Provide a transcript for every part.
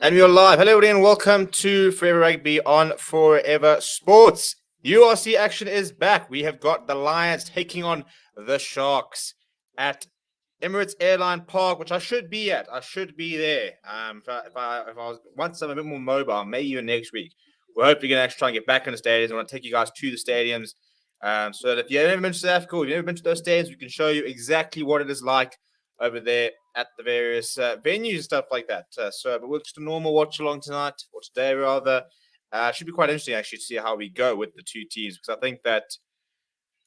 And we are live. Hello, everybody, and welcome to Forever Rugby on Forever Sports. URC action is back. We have got the Lions taking on the Sharks at Emirates Airline Park, which I should be at. I should be there. If I was once I'm a bit more mobile, maybe even next week. We're hopefully going to actually try and get back in the stadiums. I want to take you guys to the stadiums, so that if you've never been to South Africa, if you've never been to those stadiums, we can show you exactly what it is like over there at the various venues and stuff like that. But we're just a normal watch along tonight, or today rather. Should be quite interesting actually to see how we go with the two teams, because I think that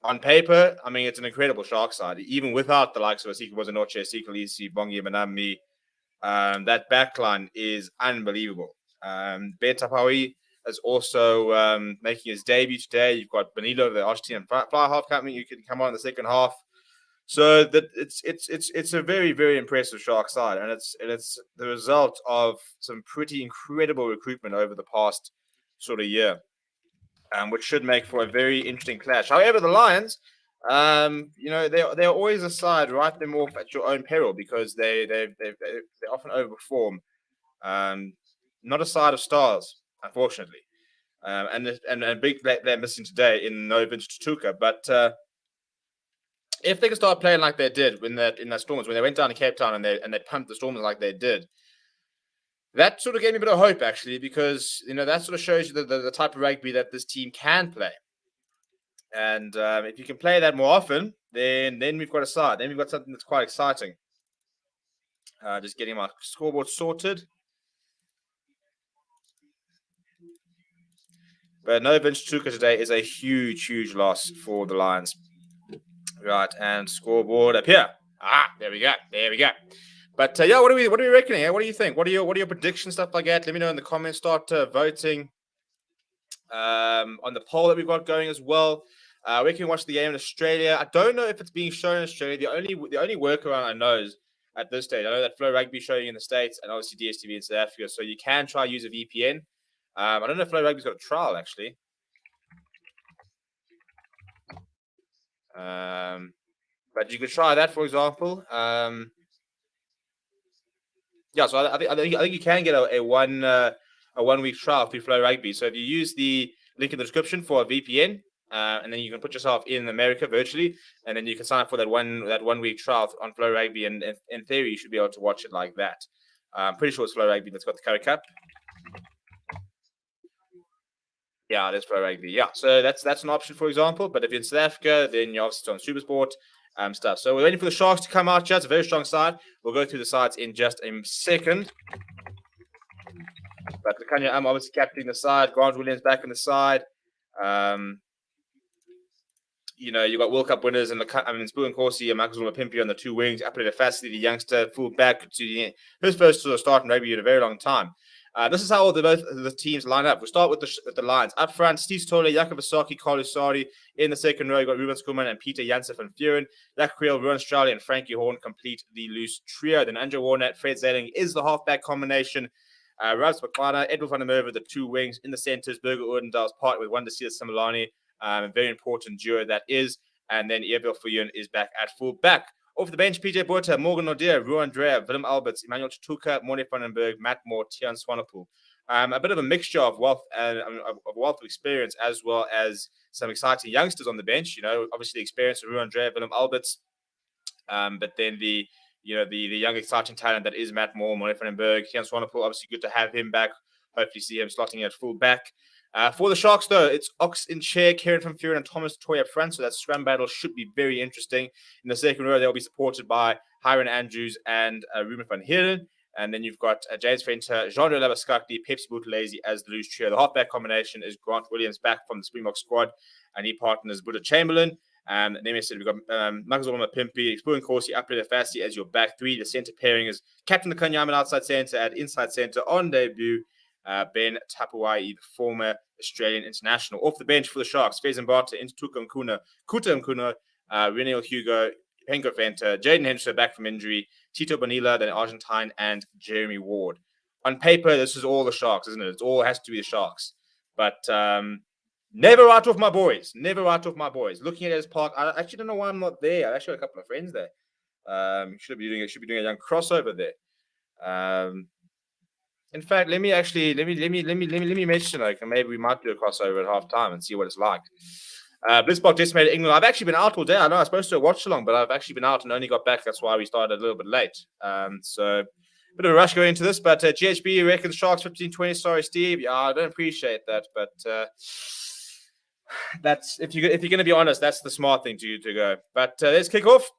on paper, I mean, it's an incredible Shark side, even without the likes of Asika Wazanoche, Asika Lisi, Bongi Manami. That backline is unbelievable. Ben Tapawi is also making his debut today. You've got Benito, the Argentinian fly half coming. You can come on in the second half. So that it's a very, very impressive Shark side, and it's the result of some pretty incredible recruitment over the past sort of year, which should make for a very interesting clash. However, the Lions, they're always a side, write them off at your own peril, because they often overperform. Not a side of stars, unfortunately, and a big they're missing today in no Vince Tutuka, but. If they can start playing like they did in that Stormers, when they went down to Cape Town and they pumped the Stormers like they did, that sort of gave me a bit of hope, actually, because that sort of shows you the type of rugby that this team can play. And if you can play that more often, then we've got a side. Then we've got something that's quite exciting. Just getting my scoreboard sorted. But no Vince Tutuka today is a huge, huge loss for the Lions. Right, and scoreboard up here. There we go. But what are we reckoning? What do you think? What are your predictions, stuff like that? Let me know in the comments. Start voting on the poll that we've got going as well. We can watch the game in Australia. I don't know if it's being shown in Australia. The only workaround I know is at this stage. I know that Flow Rugby is showing in the States, and obviously DSTV in South Africa. So you can try use a VPN. I don't know if Flow Rugby's got a trial actually. But you could try that, for example. So I think you can get a 1 week trial through Flow Rugby. So if you use the link in the description for a VPN, and then you can put yourself in America virtually, and then you can sign up for that 1 week trial on Flow Rugby, and in theory you should be able to watch it like that. I'm pretty sure it's Flow Rugby that's got the Curry Cup. Yeah, it is Flow Rugby. Yeah, so that's an option, for example. But if you're in South Africa, then you're obviously on Supersport stuff. So we're waiting for the Sharks to come out. It's a very strong side. We'll go through the sides in just a second. But Kanya, I'm obviously captaining the side. Grant Williams back in the side. You've got World Cup winners and Spoo and Corsi and Michael Zuma Pimpy on the two wings. Apelele Facility, the youngster, full back to his first sort of start in rugby in a very long time. This is how all the teams line up. We'll start with the Lions. Up front, Steve Stolle, Jakob Asaki, Carl Usari. In the second row, you've got Ruben Skuman and Peter Janssen van Vuren. Jack Creel, Ruan Strali, and Frankie Horn complete the loose trio. Then Andrew Warnett, Fred Zeling is the halfback combination. Rabs Bakwana, Edward van der Merwe, the two wings. In the centres, Berger Ordendaal's part with Wandasila Similani. A very important duo that is. And then Evel Fuyon is back at full back. Off the bench, PJ Botha, Morgan Nordier, Ruan Drea, Willem Alberts, Emmanuel Tutuka, Morne Vandenberg, Matt Moore, Tian Swanepoel. A bit of a mixture of wealth of experience, as well as some exciting youngsters on the bench. Obviously the experience of Ruan Drea, Willem Alberts, but then the young exciting talent that is Matt Moore, Morne Vandenberg, Tian Swanepoel. Obviously good to have him back. Hopefully see him slotting at full back. For the Sharks, though, it's Ox in chair, Kieran van Vuren, and Thomas Toy up front. So that scrum battle should be very interesting. In the second row, they'll be supported by Hiron Andrews and Ruben van Heerden. And then you've got James Venter, Jean-de Labaskakli, Pepsi Buthelezi as the loose trio. The halfback combination is Grant Williams back from the Springbok squad, and he partners Buddha Chamberlain. And then we said we've got Michael Zoloma Pimpy, Exploring Corsi, Apelele Fassi as your back three. The centre pairing is Captain the Kanyaman outside centre at inside centre on debut. Ben Tapuai, the former Australian international. Off the bench for the Sharks, Fez Mbata, Intuka Mkuna, Kuta Mkuna, Renil Hugo, Penko Venter, Jaden Henderson back from injury, Tito Bonilla, then Argentine, and Jeremy Ward. On paper, this is all the Sharks, isn't it? It all has to be the Sharks. But never write off my boys. Never write off my boys. Looking at his park, I actually don't know why I'm not there. I actually got a couple of friends there. Should be doing a young crossover there. In fact, let me mention, like, maybe we might do a crossover at halftime and see what it's like. Blitzbach decimated England. I've actually been out all day. I know I was supposed to watch along, but I've actually been out and only got back. That's why we started a little bit late. So bit of a rush going into this, but GHB reckons Sharks 15-20. Sorry, Steve. Yeah, I don't appreciate that, but that's if you're going to be honest, that's the smart thing to go. But let's kick off.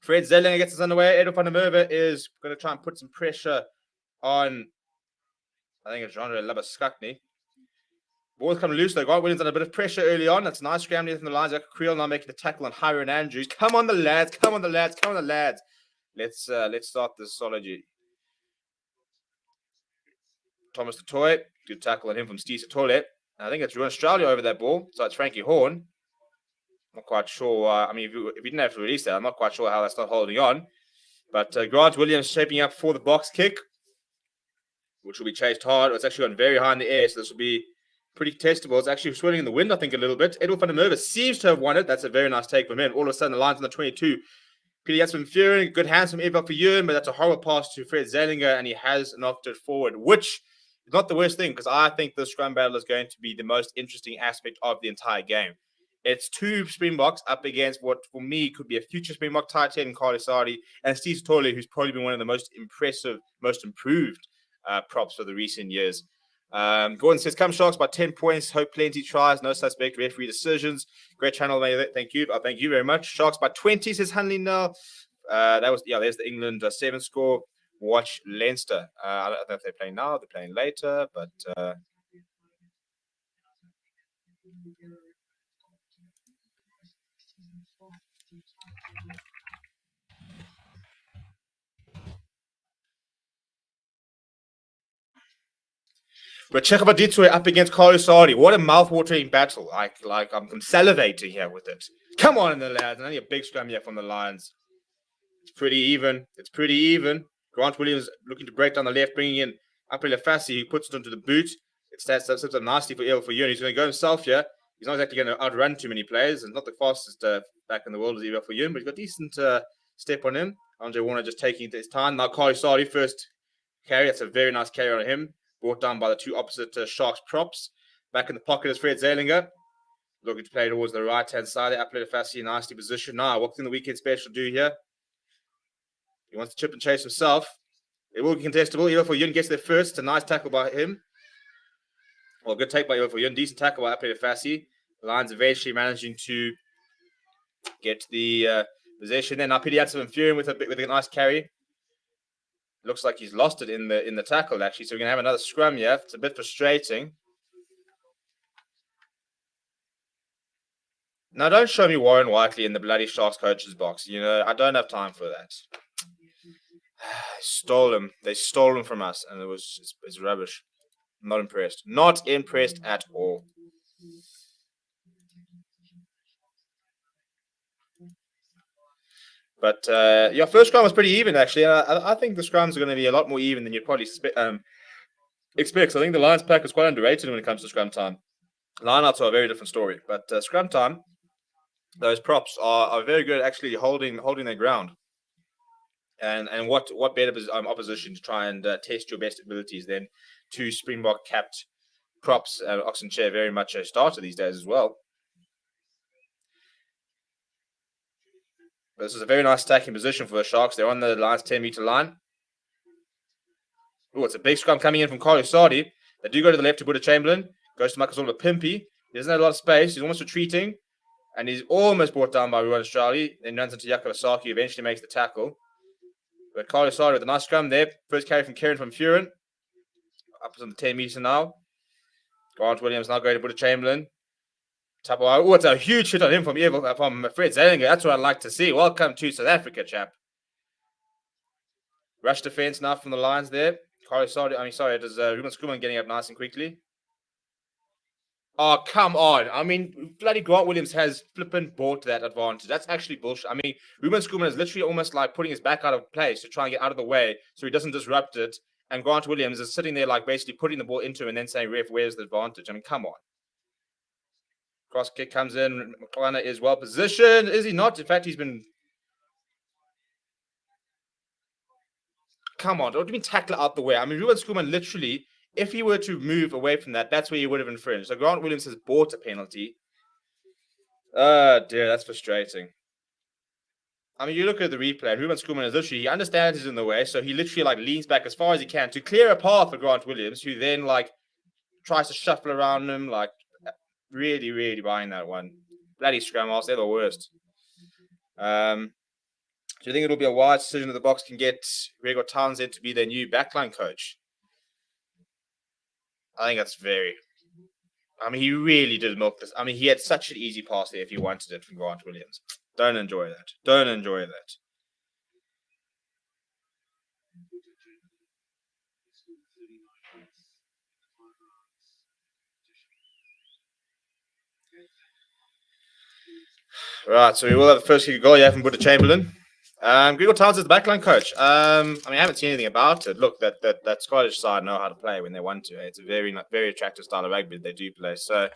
Fred Zellinger gets us underway. Edel van der Merwe is going to try and put some pressure on, I think it's Jean-Louis Labaskakny. Ball's coming loose though. Grant Williams under a bit of pressure early on. That's nice scrambling from the lines. Creel now making the tackle on Hiron Andrews. Come on the lads. Come on the lads. Come on the lads. Let's start this solidly. Thomas the Toy. Good tackle on him from Steve Satole. I think it's Ruan Australia over that ball. So it's Frankie Horn. Not quite sure. I mean, if you didn't have to release that, I'm not quite sure how that's not holding on. But Grant Williams shaping up for the box kick, which will be chased hard. It's actually gone very high in the air, so this will be pretty testable. It's actually swirling in the wind, I think, a little bit. Edel van der Merwe seems to have won it. That's a very nice take from him. All of a sudden, the line's on the 22. Peter Jasper Fury, good hands from Eva for Ewan, but that's a horrible pass to Fred Zellinger, and he has knocked it forward, which is not the worst thing, because I think the scrum battle is going to be the most interesting aspect of the entire game. It's two Springboks up against what, for me, could be a future Springbok tight end in Carly Sardi, and Steve Satole, who's probably been one of the most impressive, most improved props for the recent years. Gordon says, come Sharks by 10 points. Hope plenty tries. No suspect. Referee decisions. Great channel. Thank you. Thank you very much. Sharks by 20, says Hanley now. There's the England 7 score. Watch Leinster. I don't know if they're playing now. They're playing later. But Racheka Baditswe up against Carlo Sardi. What a mouth-watering battle. Like I'm salivating here with it. Come on, the lads. And only a big scrum here from the Lions. It's pretty even. Grant Williams looking to break down the left, bringing in Aprile Fassi, who puts it onto the boot. It sets up nicely for Ewan. He's going to go himself here. He's not exactly going to outrun too many players. And not the fastest back in the world as Ewan, but he's got decent step on him. Andre Warner just taking his time. Now Carlo Sardi first carry. That's a very nice carry on him. Brought down by the two opposite Sharks props. Back in the pocket is Fred Zellinger. Looking to play towards the right-hand side. Aprile Fassi nicely positioned. Now, what can the weekend special do here? He wants to chip and chase himself. It will be contestable. Ewan gets there first. It's a nice tackle by him. Well, good take by Ewan. Decent tackle by Aprile Fassi. The Lions eventually managing to get the possession. Then now Peter Jansen Fury with a nice carry. Looks like he's lost it in the tackle, actually. So we're going to have another scrum here. It's a bit frustrating. Now, don't show me Warren Whiteley in the bloody Sharks coach's box. You know, I don't have time for that. Stole him. They stole him from us, and it's rubbish. Not impressed. Not impressed at all. But your first scrum was pretty even, actually. I think the scrums are going to be a lot more even than you'd probably expect. So I think the Lions pack is quite underrated when it comes to scrum time. Lineouts are a very different story. But scrum time, those props are very good at actually holding their ground. And what better opposition to try and test your best abilities than two Springbok capped props? Oxenchair very much a starter these days as well. But this is a very nice stacking position for the Sharks. They're on the Lions 10-meter line. Oh, it's a big scrum coming in from Carlo Sardi. They do go to the left to Buddha Chamberlain. Goes to Makazole Pimpy. He doesn't have a lot of space. He's almost retreating. And he's almost brought down by Ruan Australia. Then runs into Jakob Asaki, eventually makes the tackle. But Carlo Sardi with a nice scrum there. First carry from Kieran from Furen. Up on the 10-meter now. Grant Williams now going to Buddha Chamberlain. Oh, it's a huge hit on him from Fred Zellinger. That's what I'd like to see. Welcome to South Africa, chap. Rush defense now from the Lions there. It is Ruben Skuman getting up nice and quickly. Oh, come on. I mean, bloody Grant Williams has flippin' bought that advantage. That's actually bullshit. I mean, Ruben Skuman is literally almost like putting his back out of place to try and get out of the way so he doesn't disrupt it. And Grant Williams is sitting there like basically putting the ball into him and then saying, ref, where's the advantage? I mean, come on. Cross kick comes in. McClana is well positioned. Is he not? In fact, he's been... come on. Don't mean tackle out the way. I mean, Ruben Schoolman literally, if he were to move away from that, that's where he would have infringed. So Grant Williams has bought a penalty. Oh, dear, that's frustrating. I mean, you look at the replay, and Ruben Schoolman is literally, he understands he's in the way, so he literally, like, leans back as far as he can to clear a path for Grant Williams, who then, like, tries to shuffle around him, like, really, really buying that one. Bloody scrum halves, they're the worst. Do you think it'll be a wise decision that the Boks can get Gregor Townsend to be their new backline coach? I think that's very... I mean, he really did milk this. I mean, he had such an easy pass there if he wanted it from Grant Williams. Don't enjoy that. Don't enjoy that. Right, so we will have the first kick goal. You haven't put a Chamberlain. Gregor Townsend is the backline coach. I mean, I haven't seen anything about it. Look, that Scottish side know how to play when they want to. It's a very, very attractive style of rugby they do play. So,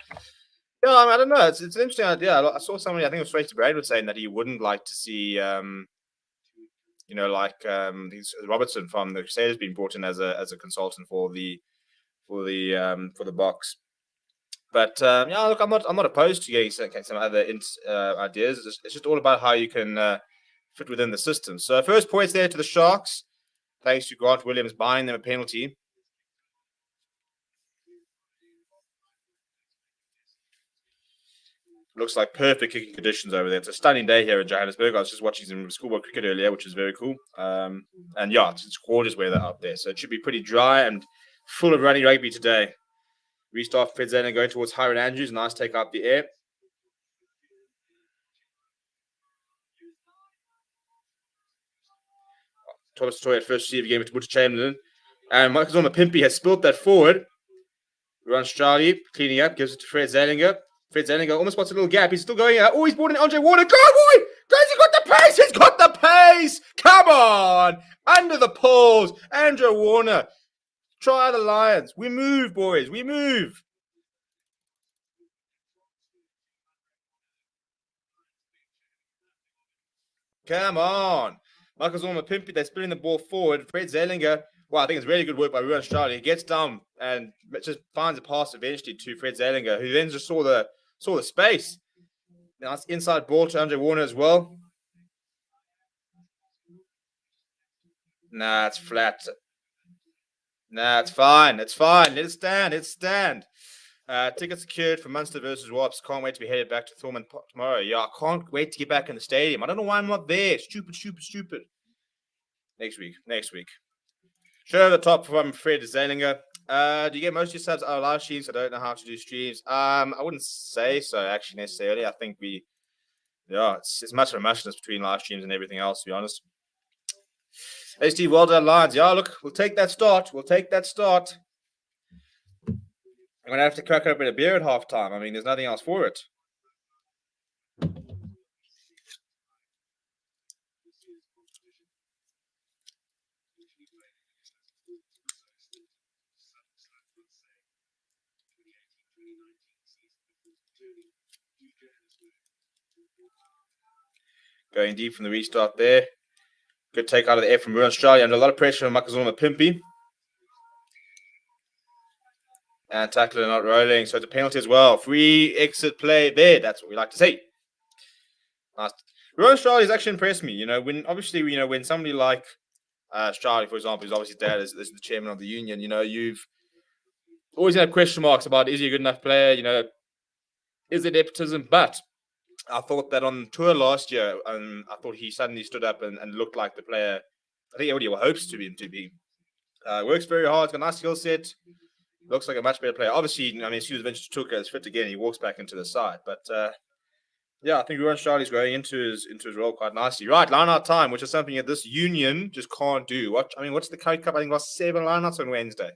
yeah, I don't know. It's an interesting idea. I saw somebody, I think it was Tracy Braidwood, saying that he wouldn't like to see, Robertson from the Crusaders being brought in as a consultant for the Boks. But look, I'm not opposed to getting some other ideas. It's just all about how you can fit within the system. So first points there to the Sharks, thanks to Grant Williams buying them a penalty. Looks like perfect kicking conditions over there. It's a stunning day here in Johannesburg. I was just watching some schoolboy cricket earlier, which is very cool. And yeah, it's gorgeous weather out there. So it should be pretty dry and full of running rugby today. Restart Fred Zane going towards Hiron Andrews. Nice take out the air. Thomas Toy at first receive game to Butcher Chamberlain. And Michael Zoma Pimpy has spilt that forward. Runs Charlie, cleaning up, gives it to Fred Zalinger. Fred Zalinger almost spots a little gap. He's still going out. Oh, he's brought in Andre Warner. Go, boy! Guys, he's got the pace! He's got the pace! Come on! Under the poles. Andre Warner. Try the Lions. We move, boys. We move. Come on. Michael Zorma Pimpy, they're spinning the ball forward. Fred Zelinger, well, I think it's really good work by Ruan Strada. He gets down and just finds a pass eventually to Fred Zelinger, who then just saw the space. Nice inside ball to Andre Warner as well. Nah, it's flat. Nah, it's fine. It's fine. Let it stand. Let it stand. Tickets secured for Munster versus Wasps. Can't wait to be headed back to Thorman tomorrow. Yeah, I can't wait to get back in the stadium. I don't know why I'm not there. Stupid. Next week. Show at the top from Fred Zalinger. Do you get most of your subs out of live streams? I don't know how to do streams. I wouldn't say so, actually, necessarily. I think it's much of a muchness between live streams and everything else, to be honest. Hey, Steve, well done, Lions. Yeah, look, we'll take that start. I'm going to have to crack open a beer at halftime. I mean, there's nothing else for it. Going deep from the restart there. Good take out of the air from Ruan Australia. Under a lot of pressure from Makazuma Pimpy. And tackler not rolling, so it's a penalty as well. Free exit play there. That's what we like to see. Nice. Ruan Australia has actually impressed me. When somebody like Australia, for example, who's obviously dad is the chairman of the union, you've always had question marks about is he a good enough player? Is it nepotism? But I thought that on tour last year, I thought he suddenly stood up and looked like the player I think everybody hopes to be. Works very hard, got a nice skill set. Looks like a much better player. Obviously, as soon as Vince Tuka is fit again, he walks back into the side. But I think Ruan Charlie's growing into his role quite nicely. Right, line-out time, which is something that this union just can't do. What's the Curry Cup? I think lost 7 line-outs on Wednesday.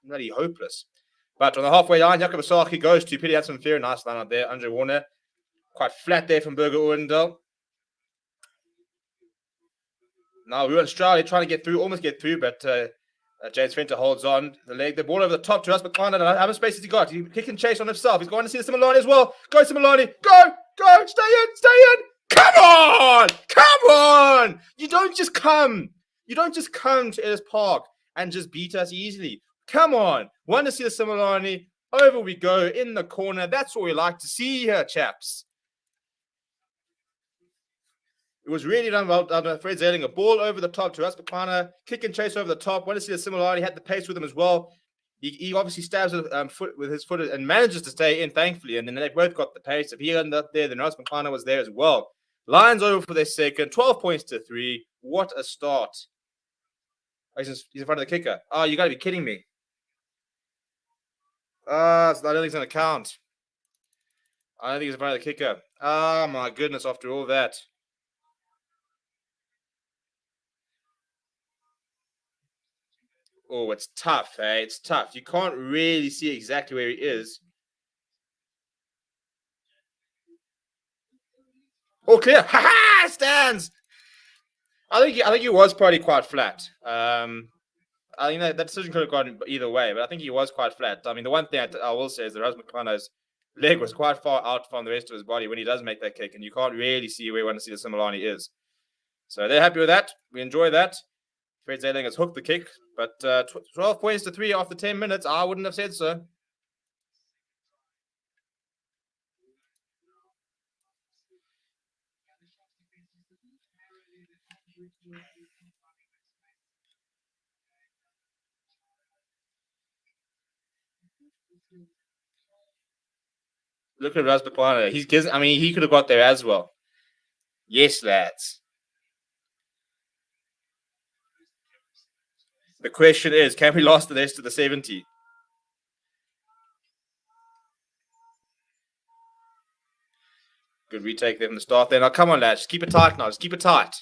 Bloody hopeless. But on the halfway line, Jakob Asaki goes to Pity Hudson Fair. Nice line-out there. Andre Warner. Quite flat there from Burger Oendel. Now Ruan Charlie trying to almost get through, but James Fenter holds on the leg. The ball over the top to us, but Khan, how much space has he got? He can chase on himself. He's going to see the Similani as well. Go, Similani. Go. Stay in. Come on. You don't just come. You don't just come to Ellis Park and just beat us easily. Come on. Want to see the similarity? Over we go in the corner. That's what we like to see here, chaps. It was really done well. Fred Zailing, a ball over the top to Rasmussen, kick and chase over the top. Want to see the similarity. Had the pace with him as well. He obviously stabs with his foot and manages to stay in, thankfully. And then they both got the pace. If he ended up there, then Rasmussen was there as well. Lions over for their second. 12 points to 3. What a start. Oh, he's in front of the kicker. Oh, you got to be kidding me. So I don't think it's going to count. I don't think he's in front of the kicker. Oh, my goodness, after all that. Oh, it's tough, eh? It's tough. You can't really see exactly where he is. Oh, clear. Ha-ha! Stands! I think he was probably quite flat. I think that decision could have gone either way, but I think he was quite flat. I mean, the one thing I will say is that Rasmussen leg was quite far out from the rest of his body when he does make that kick, and you can't really see where you want to see the similarity is. So they're happy with that. We enjoy that. Fred Zailing has hooked the kick, but 12 points to 3 after 10 minutes, I wouldn't have said so. Look at Rasmussen. He could have got there as well. Yes, lads. The question is, can we last the rest of the 70? Good retake there from the start there. Now, come on, lads. Just keep it tight now. Just keep it tight.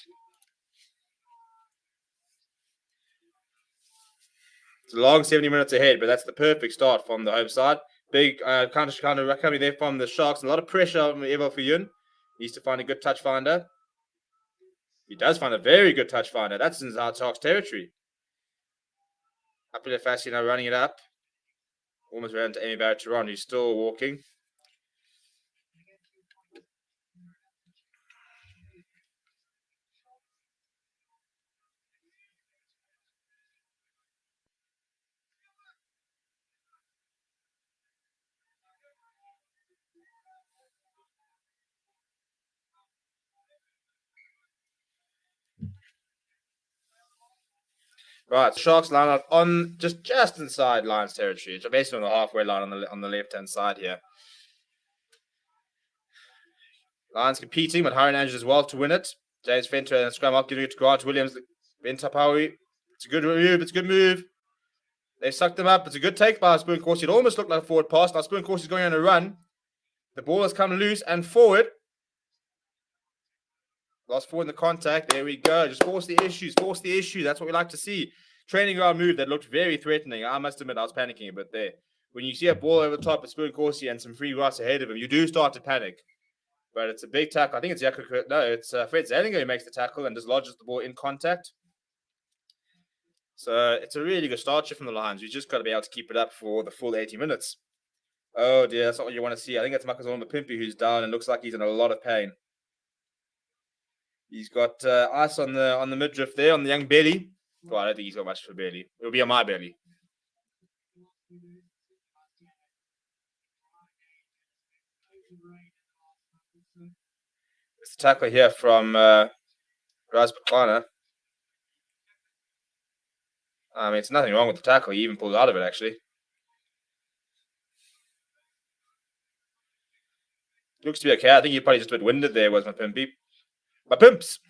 It's a long 70 minutes ahead, but that's the perfect start from the home side. Big kind of recovery there from the Sharks. A lot of pressure on Evo for Yun. He needs to find a good touch finder. He does find a very good touch finder. That's in our Sharks territory. Up to the fast, running it up. Almost ran to Amy Barrett-Turon, who's still walking. Right, the Sharks line up on just inside Lions territory. So basically on the halfway line on the left-hand side here. Lions competing, but Harry Andrews as well to win it. James Fenter and scrum up, giving it to Grant Williams. Ben Tapawi. It's a good move. It's a good move. They sucked them up. It's a good take by Spoon Corsi. It almost looked like a forward pass. Now Spoon Corsi's going on a run. The ball has come loose and forward. Lost forward in the contact. There we go. Just force the issues. Force the issue. That's what we like to see. Training ground move that looked very threatening. I must admit, I was panicking a bit there. When you see a ball over the top of Spoon Corsi and some free grass ahead of him, you do start to panic. But it's a big tackle. I think it's it's Fred Zailing who makes the tackle and just lodges the ball in contact. So it's a really good start from the Lions. You just got to be able to keep it up for the full 80 minutes. Oh dear, that's not what you want to see. I think it's Makazole Mapimpi who's down and looks like he's in a lot of pain. He's got ice on the midriff there, on the young belly. Well, I don't think he's got much for belly. It'll be on my belly. It's a tackle here from Raz Bakana. I mean, it's nothing wrong with the tackle. He even pulled out of it, actually. Looks to be okay. I think he probably just a bit winded there, was Mapimpi. My pimps.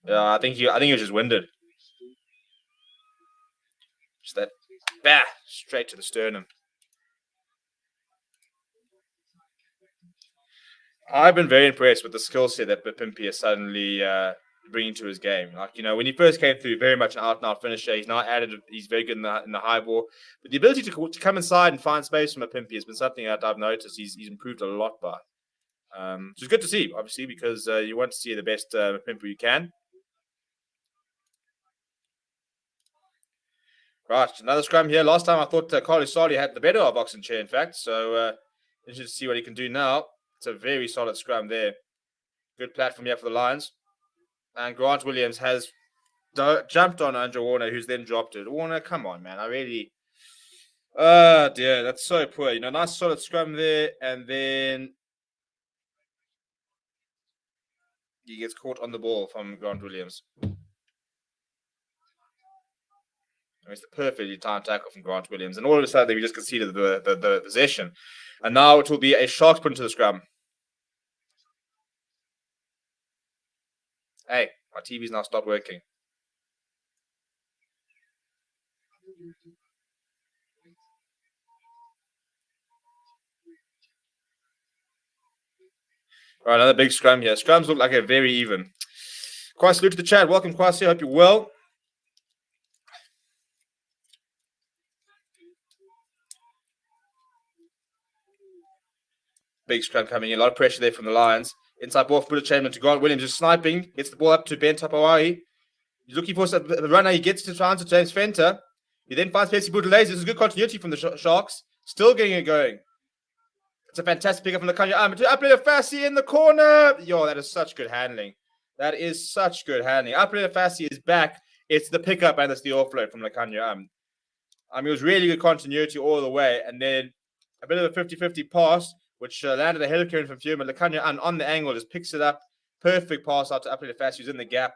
Yeah, I think he was just winded. Just that, straight to the sternum. I've been very impressed with the skill set that Mapimpi is suddenly bringing to his game. Like, when he first came through, very much an out-and-out finisher. He's now added. He's very good in the high ball, but the ability to come inside and find space from Mapimpi has been something that I've noticed. He's improved a lot by. Which is good to see, obviously, because you want to see the best Mapimpi you can. Right, another scrum here. Last time I thought Carly Sali had the better of Oxen Chair, in fact. So interested to see what he can do now. It's a very solid scrum there. Good platform here for the Lions. And Grant Williams has jumped on Andrew Warner, who's then dropped it. Warner, come on, man. I really... Oh, dear. That's so poor. Nice solid scrum there. And then he gets caught on the ball from Grant Williams. It's a perfectly timed tackle from Grant Williams. And all of a sudden, we just conceded the possession. And now it will be a Sharks put into the scrum. Hey, my TV's now stopped working. All right, another big scrum here. Scrums look like a very even. Quite salute to the chat. Welcome, Kwasi. Hope you're well. Big scrum coming in. A lot of pressure there from the Lions. Inside ball for Buddha Chamberlain to Grant Williams, just sniping. Gets the ball up to Ben Tapawai. He's looking for the runner. He gets to try to James Fenter. He then finds Petsy Boudelaise. This is good continuity from the Sharks. Still getting it going. It's a fantastic pickup from the Kanye. Uplander Fassi in the corner. Yo, that is such good handling. That is such good handling. Uplander Fassi is back. It's the pickup and it's the offload from Lekanya. It was really good continuity all the way. And then a bit of a 50-50 pass, which landed a helicopter from Fuma. Lekanya on the angle just picks it up. Perfect pass out to Uplander Fassi, who's in the gap.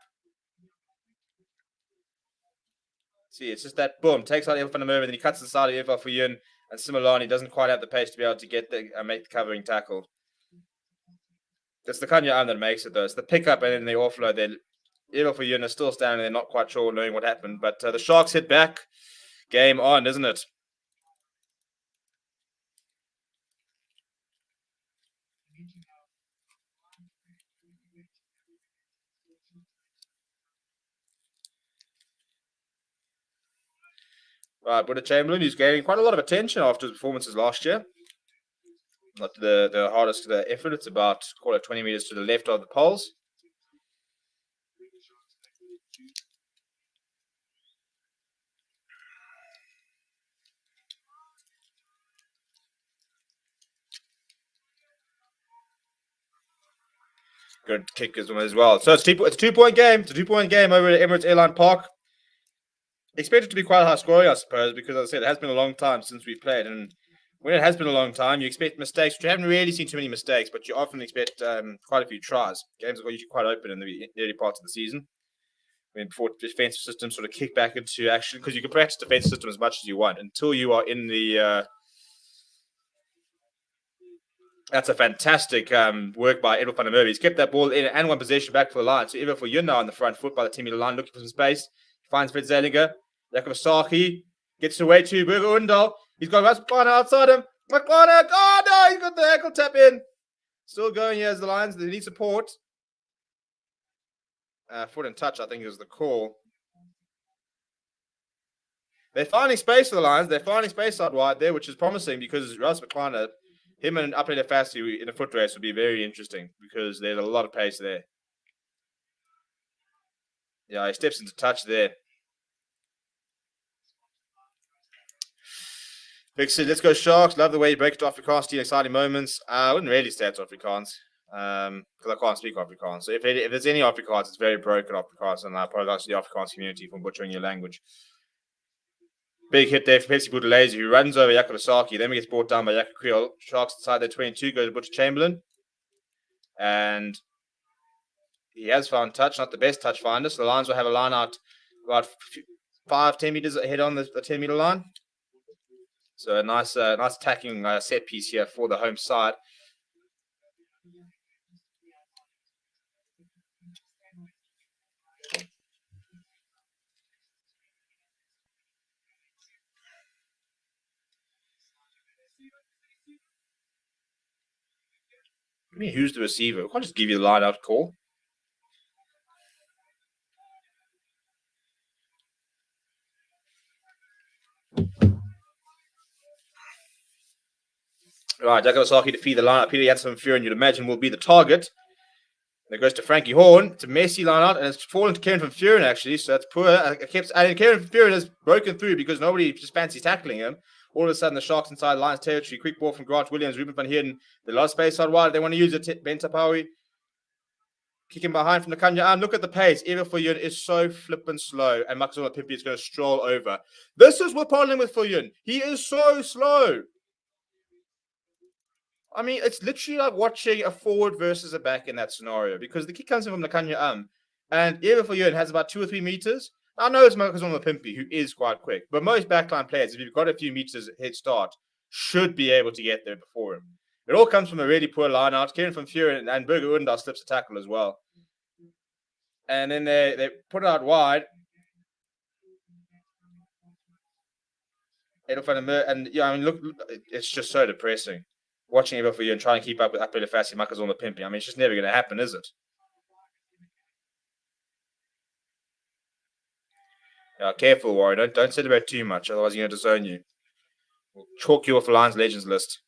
See, it's just that boom, takes out Evan van der Merwe, and then he cuts the side of Eva for Yun, and Similani doesn't quite have the pace to be able to get make the covering tackle. It's the Kanya arm that makes it, though. It's the pickup and then the offload. Then Eva for Yun is still standing there, not quite sure knowing what happened. But the Sharks hit back. Game on, isn't it? Right, Buddha Chamberlain, who's gaining quite a lot of attention after his performances last year. Not the hardest effort. It's about, call it 20 meters to the left of the poles. Good kick as well. So it's a 2-point game. It's a 2-point game over at Emirates Airline Park. Expect it to be quite high scoring, I suppose, because as I said, it has been a long time since we've played. And when it has been a long time, you expect mistakes, which you haven't really seen too many mistakes, but you often expect quite a few tries. Games are usually quite open in the early parts of the season. Before defensive systems sort of kick back into action, because you can practice defensive system as much as you want until you are in the... That's a fantastic work by Edward van der Merwe. He's kept that ball in and one possession back for the line. So Eva for Yun now on the front foot by the team in the line, looking for some space. Finds Fred Zelinger. Yakovsaki gets away to Burger Undal. He's got McClana outside him. McClana! Oh, no! He's got the ankle tap in. Still going here as the Lions. They need support. Foot and touch, I think, is the call. They're finding space for the Lions. They're finding space out wide there, which is promising because Russ McClana, him and Uplander Fassi in a foot race would be very interesting because there's a lot of pace there. Yeah, he steps into touch there. Vixen, let's go Sharks. Love the way you break it to Afrikaans, steal exciting moments. I wouldn't really say it's Afrikaans because I can't speak Afrikaans. So if there's any Afrikaans, it's very broken Afrikaans, and I apologize to the Afrikaans community for butchering your language. Big hit there for Pepsi Boudelaise, who runs over Yakovsaki, then gets brought down by Yaka Creole. Sharks inside their 22, goes to Butcher Chamberlain. And he has found touch, not the best touch finder. So the Lions will have a line out about 5-10 meters ahead on the 10-meter line. So a nice attacking set piece here for the home side. I mean, who's the receiver? We can't just give you the line out call. Right, Yakovsaki to feed the line up. Peter Janssen Furin, you'd imagine, will be the target. And it goes to Frankie Horn. It's a messy line out, and it's fallen to Kieran van Furen, actually. So that's poor. And Kieran van Furen has broken through because nobody just fancies tackling him. All of a sudden, the Sharks inside Lions territory. Quick ball from Grant Williams, Ruben van Heerden. The last space out wide. They want to use it. Ben Tapawi. Kicking behind from the Kanya. Look at the pace. Eva Fuyun is so flippin' slow, and Makazole Pimpi is going to stroll over. This is what problem with Fuyun. He is so slow. I mean, it's literally like watching a forward versus a back in that scenario because the kick comes in from the Kanya and Eva Fuyun has about 2 or 3 meters. I know it's Makazole Pimpi, who is quite quick, but most backline players, if you've got a few meters head start, should be able to get there before him. It all comes from a really poor line out. Kieran van Furen and Burger Undar slips a tackle as well. And then they put it out wide. And yeah, I mean, look, it's just so depressing watching Eva for you and trying to keep up with Apele Fassi, Makazole Pimpi. I mean, it's just never going to happen, is it? Yeah, careful, Warrior. Don't celebrate too much, otherwise you're going to disown you. We'll chalk you off the Lions Legends list.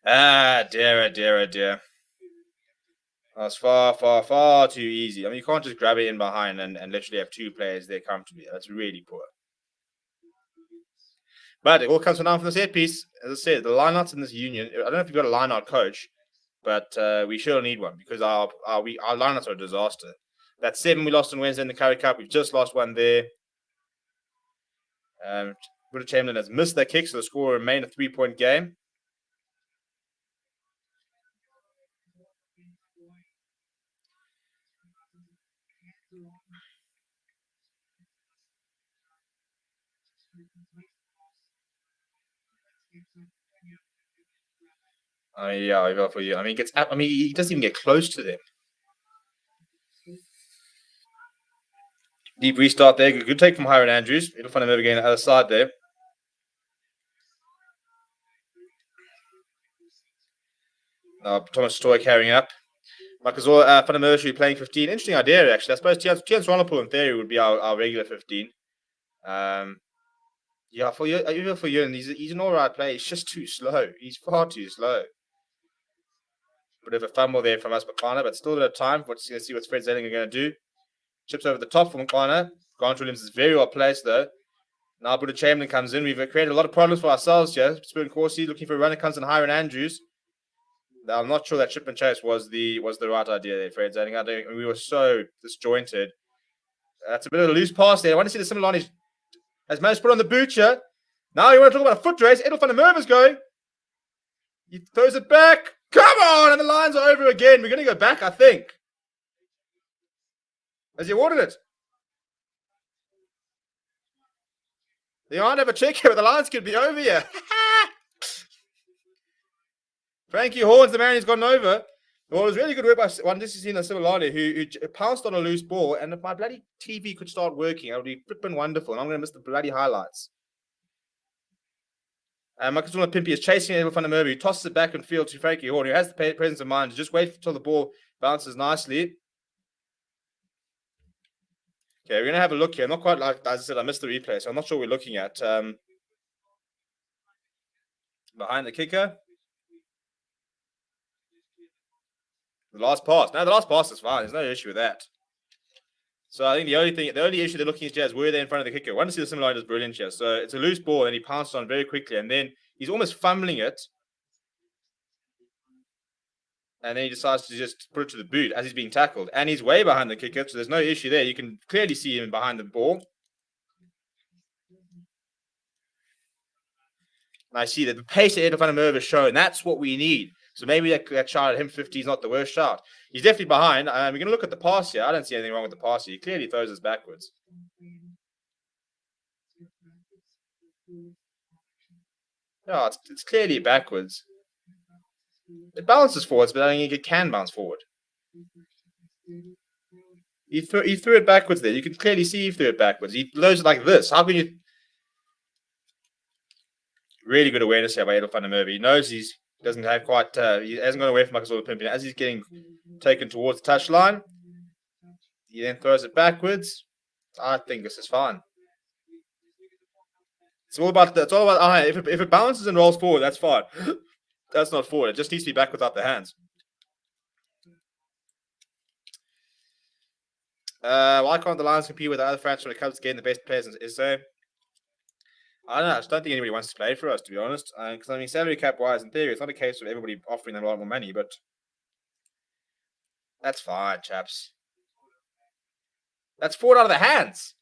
Dear. That's far too easy. I mean, you can't just grab it in behind and literally have 2 players there comfortably. That's really poor. But it all comes down from the set piece. As I said, the lineouts in this union, I don't know if you've got a lineout coach, but we sure need one because our lineouts are a disaster. That's 7 we lost on Wednesday in the Currie Cup. We've just lost one there. Buddha Chamberlain has missed that kick, so the score will remain a 3-point game. Yeah, I got for you. I mean, he doesn't even get close to them. Deep restart there. Good take from Hiron Andrews. It'll find him over again on the other side there. Thomas Stoy carrying up. Makazole Fundamershuri playing 15. Interesting idea, actually. I suppose Tians Ronapul in theory would be our regular 15. Yeah, for you, and he's an alright player. He's just too slow. He's far too slow. Bit of a fumble there from us, Makana, but still a bit of time. Let's see what Fred Zellinger going to do. Chips over the top for Makana. Grant Williams is very well placed, though. Now Buddha Chamberlain comes in. We've created a lot of problems for ourselves here. Spoon Corsi looking for a runner, comes in Hiron Andrews. Now, I'm not sure that chip and chase was the right idea there, Fred Zellinger. We were so disjointed. That's a bit of a loose pass there. I want to see the Similani has managed to put on the boot here. Now you want to talk about a foot race. Edel van der Merwe is going. He throws it back. Come on! And the lines are over again. We're going to go back, I think. Has he awarded it? They aren't have a check here, but the lines could be over here. Frankie Horns, the man who's gone over. Well, it was really good work by Wandisisina Sivalani, who pounced on a loose ball. And if my bloody TV could start working, it would be flipping wonderful. And I'm going to miss the bloody highlights. Makazole Pimpi is chasing Edel van der Merwe, who tosses it back in field to Frankie Horn, who has the presence of mind to just wait until the ball bounces nicely. Okay, we're going to have a look here. Not quite like, as I said, I missed the replay, so I'm not sure what we're looking at. Behind the kicker. The last pass. No, the last pass is fine. There's no issue with that. So I think the only issue they're looking at is were they in front of the kicker. I want to see the similarity is brilliant here. So it's a loose ball and he pounced on very quickly and then he's almost fumbling it. And then he decides to just put it to the boot as he's being tackled. And he's way behind the kicker, so there's no issue there. You can clearly see him behind the ball. And I see that the pace of Edel van der Merwe is shown. That's what we need. So maybe that shot at him 50 is not the worst shot. He's definitely behind. We're going to look at the pass here. I don't see anything wrong with the pass here. He clearly throws us backwards. No, it's clearly backwards. It bounces forwards, but I don't think it can bounce forward. He threw it backwards there. You can clearly see he threw it backwards. He throws it like this. How can you... Really good awareness here by Edel van der Merwe. He knows he doesn't have quite... he hasn't gone away from Makazole Pimpi. As he's getting taken towards the touchline, he then throws it backwards. I think this is fine. It's all about if it bounces and rolls forward, that's fine. That's not forward. It just needs to be back without the hands. Why can't the Lions compete with the other franchises when it comes to getting the best players in SA? I don't know. I just don't think anybody wants to play for us, to be honest. Because, I mean, salary cap wise, in theory, it's not a case of everybody offering them a lot more money, but That's fine, chaps. That's forward out of the hands.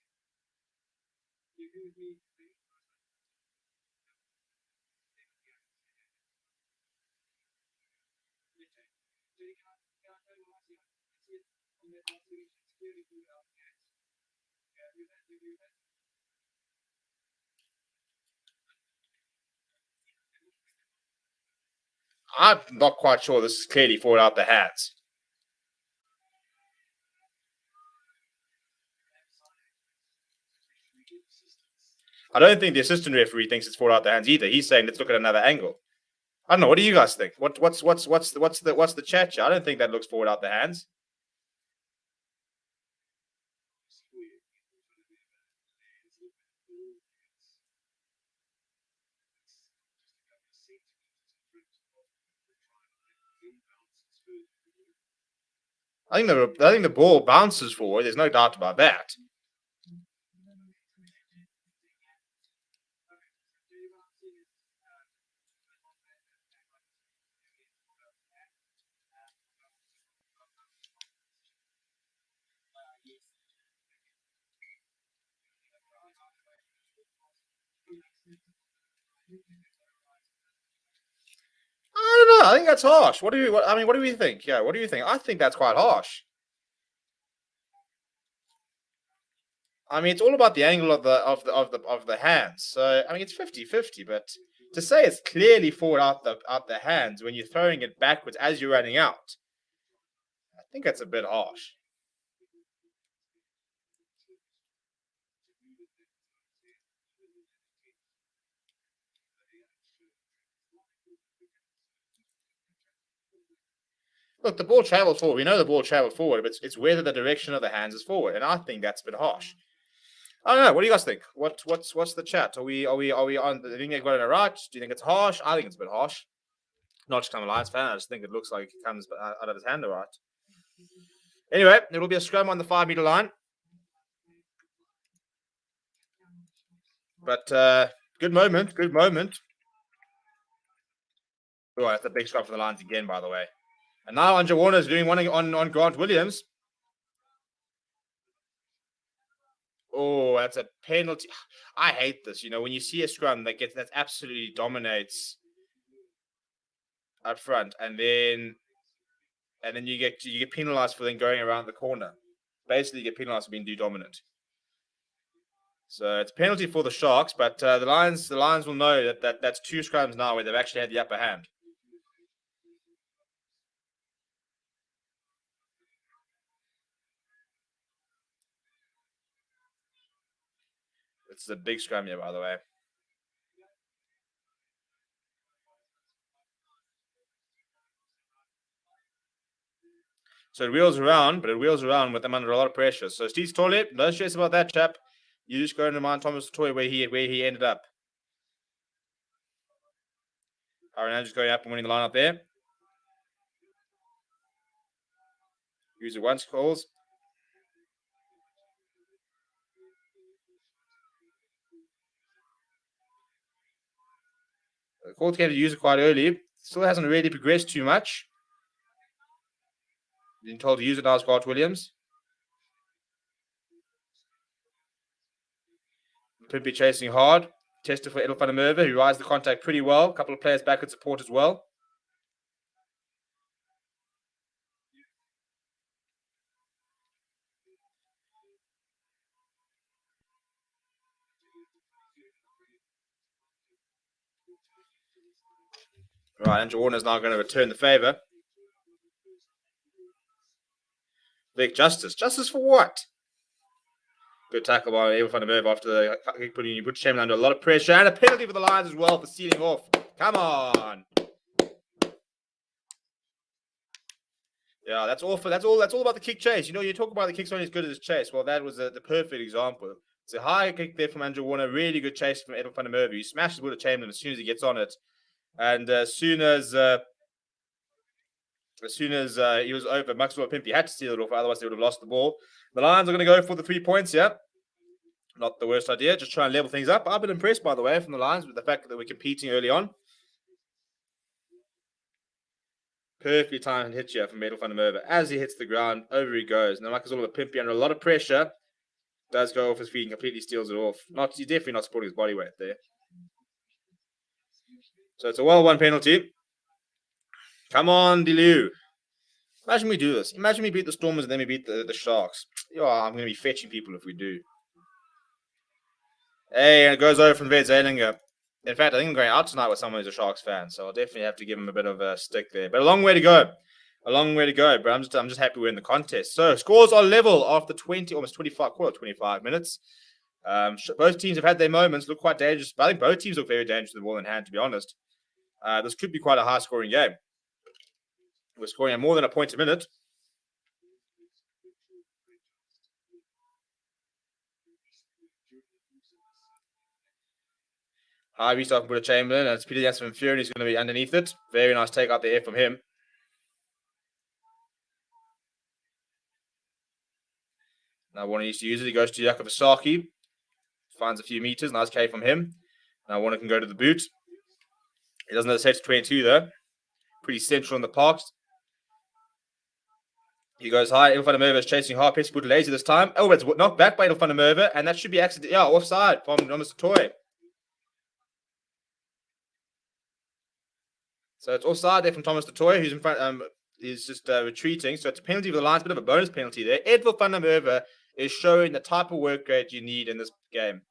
I'm not quite sure this is clearly forward out the hands. I don't think the assistant referee thinks it's forward out the hands either. He's saying let's look at another angle. I don't know. What do you guys think? What's the chat? I don't think that looks forward out the hands. I think the ball bounces forward. There's no doubt about that. I don't know. I think that's harsh. What do we think? Yeah, what do you think? I think that's quite harsh. I mean, it's all about the angle of the hands. So I mean, it's 50-50, but to say it's clearly forward out the hands when you're throwing it backwards as you're running out, I think that's a bit harsh. Look, the ball travels forward. We know the ball travels forward, but it's whether the direction of the hands is forward, and I think that's a bit harsh. I don't know. What do you guys think? What's the chat? Are we on? Do you think they got it right? Do you think it's harsh? I think it's a bit harsh. Not just I'm a Lions fan. I just think it looks like it comes out of his hand all right. Anyway, it will be a scrum on the 5-meter line. But good moment. Good moment. Oh, that's a big scrum for the Lions again, by the way. And now Andrew Warner is doing one on Grant Williams. Oh, that's a penalty. I hate this. You know, when you see a scrum that absolutely dominates up front, and then you get penalized for then going around the corner. Basically, you get penalized for being too dominant. So it's a penalty for the Sharks, but the Lions will know that's two scrums now where they've actually had the upper hand. It's a big scrum here, by the way. So it wheels around, but it wheels around with them under a lot of pressure. So Steve's toilet, no stress about that, chap. You just go into Mount Thomas toy where he ended up. Aaron Andrews going up and winning the line up there. User once calls. The call came to use it quite early. Still hasn't really progressed too much. Been told to use it now as Grant Williams. Pimpy chasing hard. Tester for Edel van der Merwe, who rides the contact pretty well. A couple of players back at support as well. Right, Andrew Warner is now going to return the favour. Vic Justice. Justice for what? Good tackle by Edel van der Merwe after the kick putting Chamberlain under a lot of pressure. And a penalty for the Lions as well for sealing off. Come on. Yeah, that's all about the kick chase. You know, you talk about the kick's only as good as his chase. Well, that was the perfect example. It's a high kick there from Andrew Warner. Really good chase from Edel van der Merwe. He smashes Will Chamberlain as soon as he gets on it. And as soon as he was over, Maxwell Pimpy had to steal it off, otherwise they would have lost the ball. The Lions are going to go for the 3 points here. Not the worst idea. Just try and level things up. I've been impressed, by the way, from the Lions with the fact that we're competing early on. Perfectly timed hit here from Metal van der Merwe. As he hits the ground, over he goes. Now Michael's all a pimpy under a lot of pressure. Does go off his feet and completely steals it off. He's definitely not supporting his body weight there. So it's a well-won penalty. Come on, Delu. Imagine we do this. Imagine we beat the Stormers and then we beat the Sharks. Yeah, I'm going to be fetching people if we do. Hey, and it goes over from Ved Zeilinger. In fact, I think I'm going out tonight with someone who's a Sharks fan, so I'll definitely have to give him a bit of a stick there. But a long way to go. A long way to go, but I'm just happy we're in the contest. So scores are level after 25 minutes. Both teams have had their moments, look quite dangerous. But I think both teams look very dangerous with the ball in hand, to be honest. This could be quite a high-scoring game. We're scoring at more than a point a minute. High restart from Buddha Chamberlain, and it's Peter Jansen from Fury who's going to be underneath it. Very nice take out the air from him. Now Warner needs to use it. He goes to Jakob Asaki. Finds a few meters. Nice K from him. Now Warner can go to the boot. He doesn't have to set to 22 though. Pretty central in the parks. He goes high. Edel van der Merwe is chasing hard. Pitch put lazy this time. Oh, it's knocked back by Edel van der Merwe, and that should be accident. Yeah, offside from Mr. Toy. So it's offside there from Thomas de Toy, who's in front. He's just retreating. So it's a penalty for the Lions, bit of a bonus penalty there. Edel van der Merwe is showing the type of work rate you need in this game.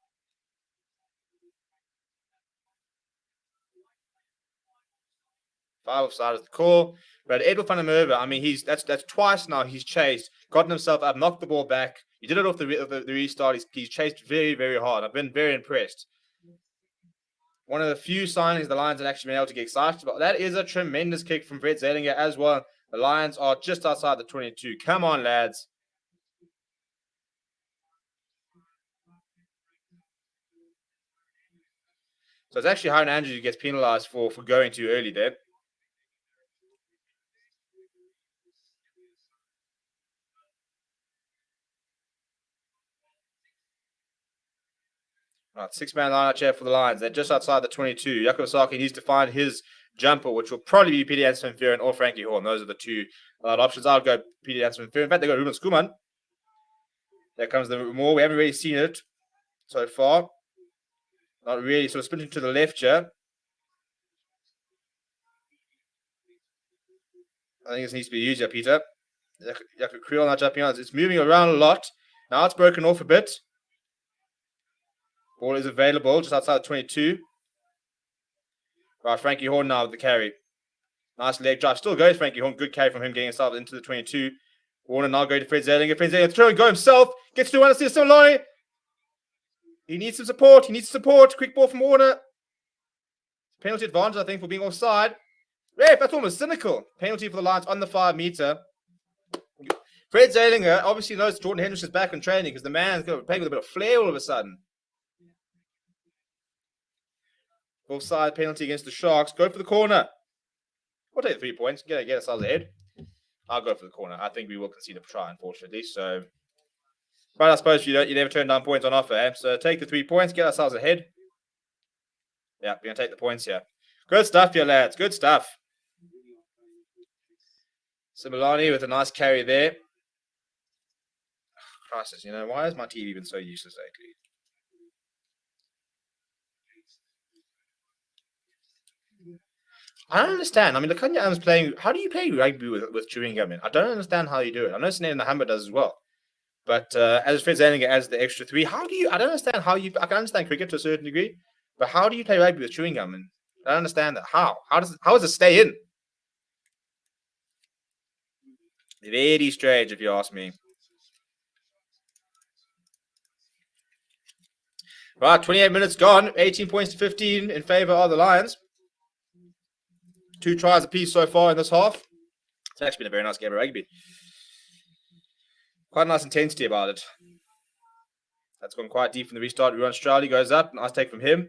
Five offside is the call. But Edel van der Merwe, I mean, that's twice now he's chased, gotten himself up, knocked the ball back. He did it off the restart. He's chased very, very hard. I've been very impressed. One of the few signings the Lions have actually been able to get excited about. That is a tremendous kick from Brett Zeilinger as well. The Lions are just outside the 22. Come on, lads. So it's actually Hiron Andrews who gets penalised for going too early there. Right, 6-man line chair for the Lions. They're just outside the 22. Jakob Asaki needs to find his jumper, which will probably be Peter Jansen Van or Frankie Horn. Those are the two options. I'll go Peter Jansen Van. In fact, they got Ruben Skuman. There comes the more. We haven't really seen it so far. Not really. So spinning to the left here. I think this needs to be used here, Peter. Jakob Creel not jumping on. It's moving around a lot. Now it's broken off a bit. Ball is available just outside the 22. Right, Frankie Horn now with the carry. Nice leg drive. Still goes Frankie Horn. Good carry from him getting himself into the 22. Warner now going to Fred Zeilinger. Fred Zeilinger throw and go himself. Gets to one. Assist Solani. He needs some support. Quick ball from Warner. Penalty advantage, I think, for being offside. Ref, that's almost cynical. Penalty for the Lions on the 5 meter. Fred Zeilinger obviously knows Jordan Henderson is back in training because the man's playing with a bit of flair all of a sudden. Offside penalty against the Sharks. Go for the corner. We'll take the 3 points. Get ourselves ahead. I'll go for the corner. I think we will concede a try, unfortunately. So, but I suppose you never turn down points on offer. So take the 3 points. Get ourselves ahead. Yeah, we're gonna take the points here. Good stuff, here, lads. Good stuff. Similani with a nice carry there. Crisis, why has my TV been so useless lately? I don't understand. I mean, Lakanya Adams playing. How do you play rugby with chewing gum in? I don't understand how you do it. I know Sinead Nahamba does as well. But as Fred Zeilinger as the extra 3, how do you? I don't understand how you. I can understand cricket to a certain degree, but how do you play rugby with chewing gum in? I don't understand that. How? How does it stay in? Very strange, if you ask me. Right, 28 minutes gone. 18 points to 15 in favour of the Lions. 2 tries apiece so far in this half. It's actually been a very nice game of rugby. Quite a nice intensity about it. That's gone quite deep from the restart. Ruan Strowley goes up. Nice take from him.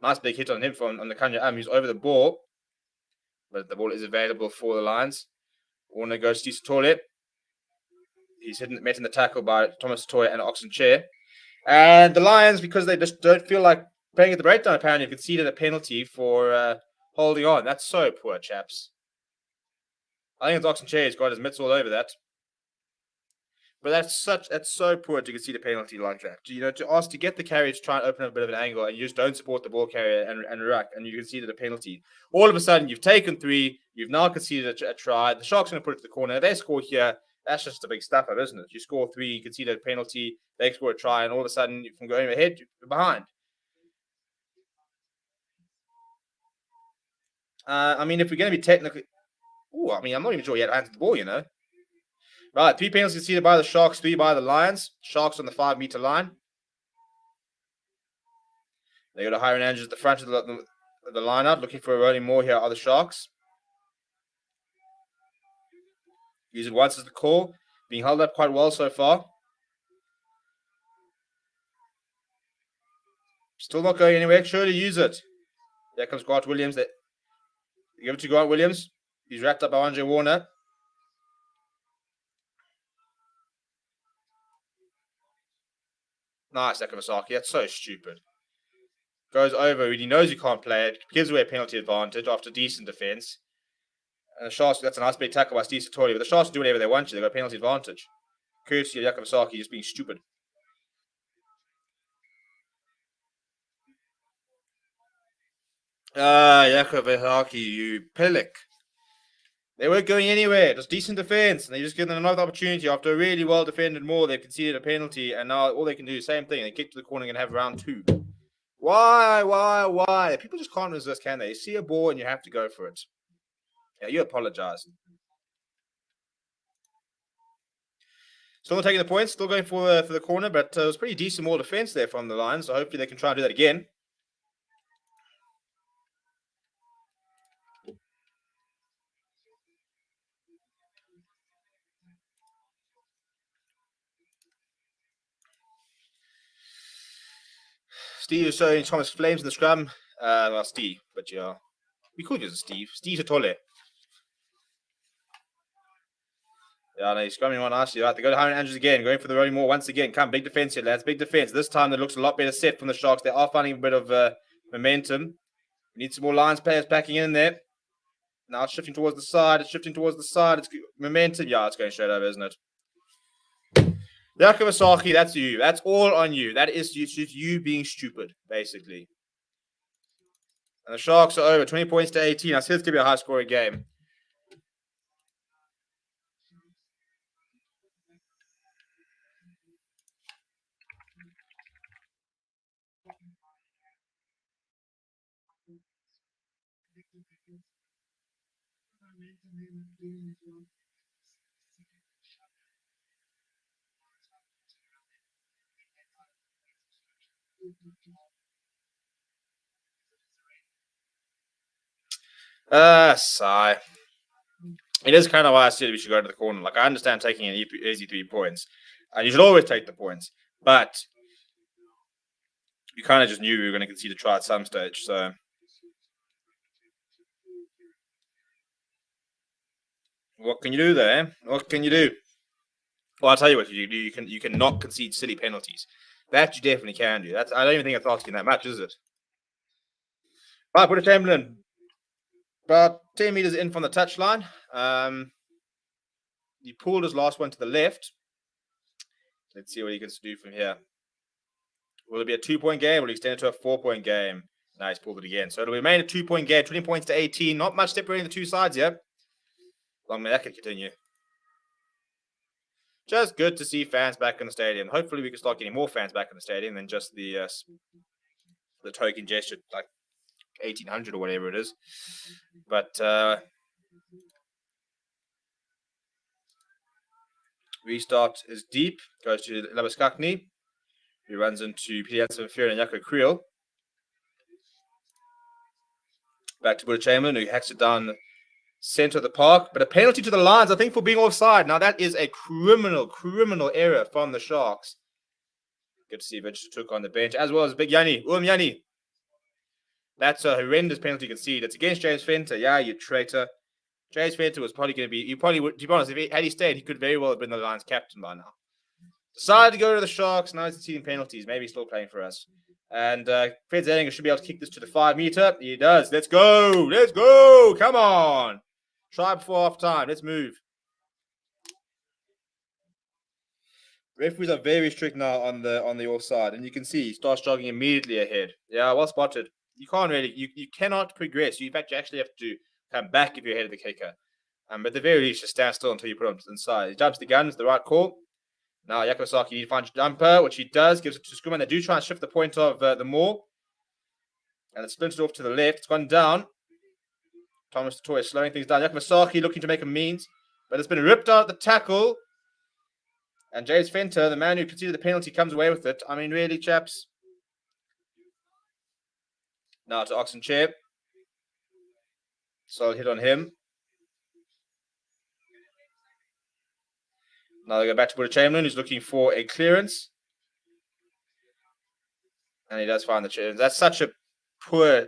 Nice big hit on him on the Kanya who's over the ball. But the ball is available for the Lions. Warner goes to Tole. He's met in the tackle by Thomas Toy and Oxen Chair. And the Lions, because they just don't feel like playing at the breakdown, apparently conceded a penalty for holding on. That's so poor, chaps. I think it's Oxen Chair. He's got his mitts all over that. But that's so poor to concede a penalty like that. To ask to get the carrier to try and open up a bit of an angle, and you just don't support the ball carrier and ruck, and you conceded a penalty. All of a sudden, you've taken 3. You've now conceded a try. The Sharks are going to put it to the corner. If they score here, that's just a big stuff up, isn't it? You score 3, you concede a penalty, they score a try, and all of a sudden, from going ahead, you're behind. I mean, if we're going to be technically... I'm not even sure he had hands on the ball, Right, 3 penalties conceded by the Sharks, 3 by the Lions. Sharks on the 5-meter line. They got a Hiron Andrews at the front of the line-out, looking for a rolling more here are the Sharks. Use it once as the call. Being held up quite well so far. Still not going anywhere. Surely use it. There comes Grant Williams. They give it to Grant Williams. He's wrapped up by Andre Warner. Nice, Akavasaki. That's so stupid. Goes over. He knows he can't play it. Gives away a penalty advantage after decent defense. And the Sharks, that's a nice big tackle by Steve Satori. But the Sharks do whatever they want to. They've got a penalty advantage. Courtesy of Yakavasaki just being stupid. Yakavasaki, you pillock. They weren't going anywhere. It was decent defense. And they just give them another opportunity. After a really well-defended maul, they've conceded a penalty. And now all they can do is the same thing. They kick to the corner and have round 2. Why? People just can't resist, can they? You see a ball and you have to go for it. Yeah, you apologize. Still not taking the points. Still going for the corner. But it was pretty decent maul defense there from the Lions. So hopefully they can try and do that again. Steve is showing Thomas Flames in the scrum. Well, Steve, but yeah. We could use Steve. Steve Satole. Yeah, no, he's scrumming one nicely. Right, they go to Hiron Andrews again, going for the rolling more once again. Come, big defense here, lads. Big defense. This time it looks a lot better set from the Sharks. They are finding a bit of momentum. We need some more Lions players backing in there. Now it's shifting towards the side. It's momentum. Yeah, it's going straight over, isn't it? Yakavasaki, that's you. That's all on you. That is just you being stupid, basically. And the Sharks are over. 20 points to 18. I said it's going to be a high-scoring game. Sigh. It is kind of why I said we should go to the corner. Like, I understand taking an easy 3 points. And you should always take the points. But you kind of just knew we were going to concede a try at some stage. So what can you do there? What can you do? Well, I'll tell you what you do. You can not concede silly penalties. That you definitely can do. I don't even think it's asking that much, is it? Right, put a Chamberlain. About 10 meters in from the touchline. He pulled his last one to the left. Let's see what he gets to do from here. Will it be a 2-point game? Will he extend it to a 4-point game? No, he's pulled it again. So it'll remain a 2-point game. 20 points to 18. Not much separating the two sides yet. Long may that can continue. Just good to see fans back in the stadium. Hopefully we can start getting more fans back in the stadium than just the token gesture, like 1,800 or whatever it is. But restart is deep. Goes to Labaskakni. He runs into Peter Fear and Yako Creel. Back to Buddha Chamberlain, who hacks it down center of the park. But a penalty to the Lions, I think, for being offside. Now, that is a criminal error from the Sharks. Good to see Vince took on the bench, as well as Big Yanni. Yanni. That's a horrendous penalty conceded. It's against James Fenter. Yeah, you traitor. James Fenter was probably going to be... You probably would, to be honest, had he stayed, he could very well have been the Lions captain by now. Decided to go to the Sharks. Now he's conceding penalties. Maybe he's still playing for us. And Fred Zedinger should be able to kick this to the 5-meter. He does. Let's go. Come on. Try before half time. Let's move. Referees are very strict now on the offside, and you can see he starts jogging immediately ahead. Yeah, well spotted. You can't really, you cannot progress. You, in fact, you actually have to come back if you're ahead of the kicker. But at the very least, just stand still until you put him inside. He jumps the gun, it's the right call. Now Yakosaki needs to find a jumper, which he does, gives it to Skuman. They do try and shift the point of the maul. And it's splintered off to the left. It's gone down. Thomas Toy is slowing things down. Yakosaki looking to make a means, but it's been ripped out the tackle. And James Fenter, the man who conceded the penalty, comes away with it. I mean, really, chaps. Now to Oxenchair. Solid hit on him. Now they go back to Buddha Chamberlain, who's looking for a clearance. And he does find the clearance. That's such a poor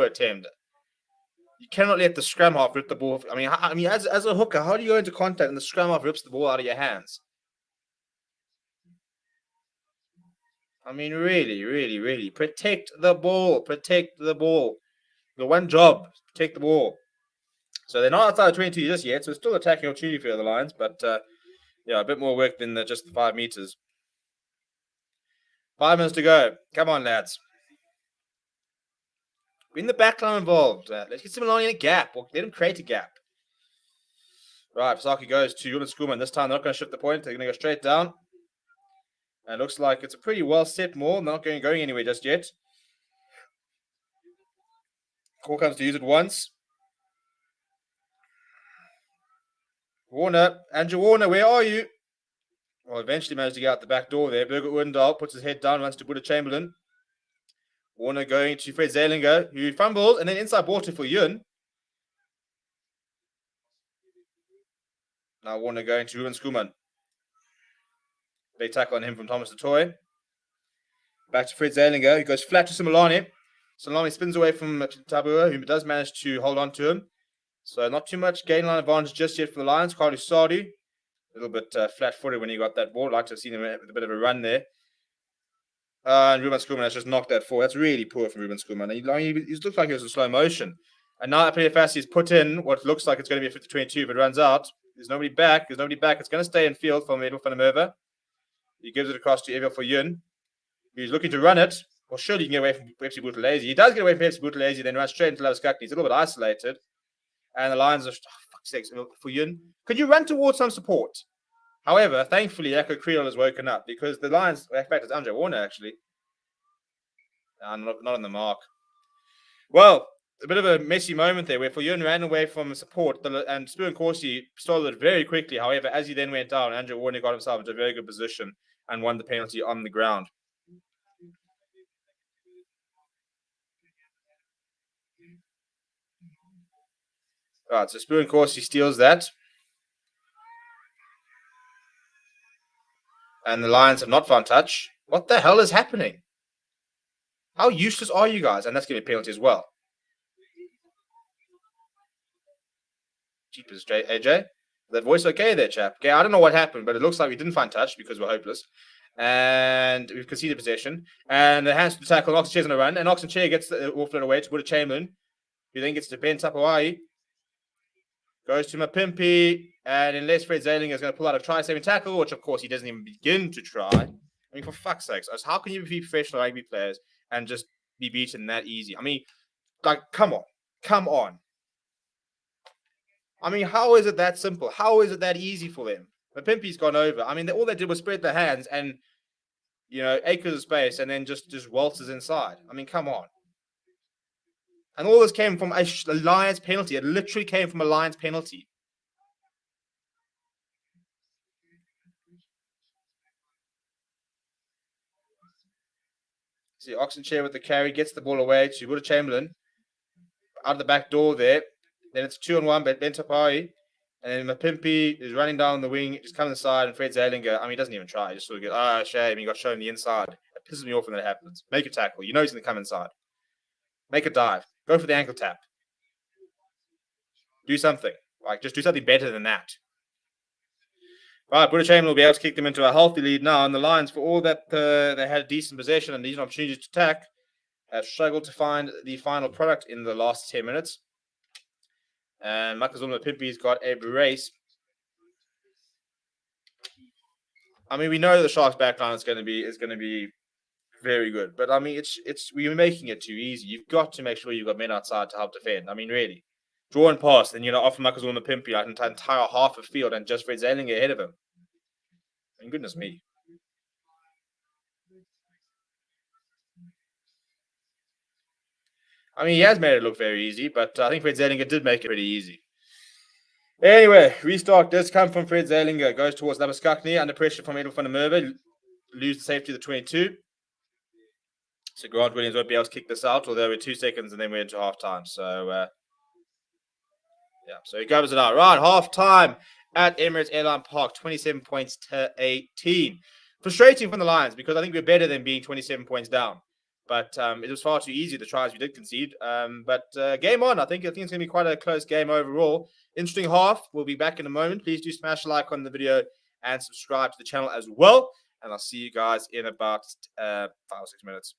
attempt. You cannot let the scrum half rip the ball. I mean, as a hooker, how do you go into contact and the scrum half rips the ball out of your hands? I mean, really. Protect the ball. Protect the ball. The one job, protect the ball. So they're not outside of 22 just yet, so it's still attacking opportunity for the Lions, but yeah, a bit more work than just the 5 meters. 5 minutes to go. Come on, lads. Bring the backline involved. Let's get Similani in a gap, or let him create a gap. Right, Saki goes to Jonas Skuman. This time they're not going to shift the point. They're going to go straight down. And it looks like it's a pretty well set maul. They're not going anywhere just yet. Call comes to use it once. Warner, Andrew Warner, where are you? Well, eventually managed to get out the back door there. Birgit Wendal puts his head down, runs to Buddha Chamberlain. Warner going to Fred Zeilinger, who fumbles, and then inside ball for Yun. Now Warner going to Ruben Skuman. Big tackle on him from Thomas Toy. Back to Fred Zeilinger, who goes flat to Similani. Similani spins away from Tabua, who does manage to hold on to him. So not too much gain line advantage just yet for the Lions. Carly Sadi, a little bit flat-footed when he got that ball. I'd like to have seen him with a bit of a run there. And Ruben Skuman has just knocked that forward. That's really poor from Ruben Skuman. He looks like he was in slow motion. And now Apelli Fassi has put in what looks like it's going to be a 50-22. If it runs out, there's nobody back. It's going to stay in field for Edel van der Merwe. He gives it across to Evil for Yun. He's looking to run it. Well, surely he can get away from Pepsi Buthelezi. He does get away from Pepsi Buthelezi, then runs straight into Lavis Kakni. He's a little bit isolated. And the Lions are, fuck's sakes, for Yun. Could you run towards some support? However, thankfully, Echo Creole has woken up because the Lions, in fact, it's Andre Warner actually. Not on the mark. Well, a bit of a messy moment there where Yun ran away from support and Spear and Corsi stole it very quickly. However, as he then went down, Andre Warner got himself into a very good position and won the penalty on the ground. Right, so Spear and Corsi steals that. And the Lions have not found touch. What the hell is happening? How useless are you guys? And that's going to be a penalty as well. Jeepers, AJ. That voice okay there, chap? Okay, I don't know what happened, but it looks like we didn't find touch because we're hopeless. And we've conceded possession. And the hands to the tackle. Oxenchair's on a run. And Oxenchair gets the offload away to Buddha Chamberlain, who then gets to Ben Tapawai. Goes to Mapimpi. And unless Fred Zeilinger is going to pull out a try-saving tackle, which of course he doesn't even begin to try. I mean, for fuck's sakes, how can you be professional rugby players and just be beaten that easy? I mean, like, come on. I mean, how is it that simple? How is it that easy for them? Mapimpi's gone over. I mean, all they did was spread their hands and, acres of space and then just waltzes inside. I mean, come on. And all this came from a Lions penalty. It literally came from a Lions penalty. See, Oxenchair with the carry, gets the ball away to Buddha Chamberlain. Out of the back door there. Then it's 2-on-1, but Bentapai. And then Mapimpi is running down the wing, just coming inside, and Fred Zeilinger, I mean, he doesn't even try. He just sort of goes, shame, he got shown the inside. It pisses me off when that happens. Make a tackle. You know he's going to come inside. Make a dive. Go for the ankle tap. Do something. Just do something better than that. Right, Buddha Chamberlain will be able to kick them into a healthy lead now, and the Lions, for all that they had a decent possession and decent opportunities to attack, have struggled to find the final product in the last 10 minutes. And Makazuma Pimpi's got a brace. I mean, we know the Sharks' backline is going to be very good, but I mean, it's we're making it too easy. You've got to make sure you've got men outside to help defend. I mean, really, draw and pass, then offer Makazuma Pimpi like an entire half a field and just Fred Zalinger ahead of him. And goodness me. I mean, he has made it look very easy, but I think Fred Zalinger did make it pretty easy. Anyway, restart does come from Fred Zalinger. Goes towards Labuskakny under pressure from Edwin van der Merwe. Lose the safety of the 22. So Grant Williams won't be able to kick this out, although we're 2 seconds and then we're into half time. So, yeah, so he covers it out. Right, half time at Emirates Airline Park, 27 points to 18. Frustrating from the Lions because I think we're better than being 27 points down. But it was far too easy, the tries we did concede. But game on. I think it's going to be quite a close game overall. Interesting half. We'll be back in a moment. Please do smash a like on the video and subscribe to the channel as well. And I'll see you guys in about 5 or 6 minutes.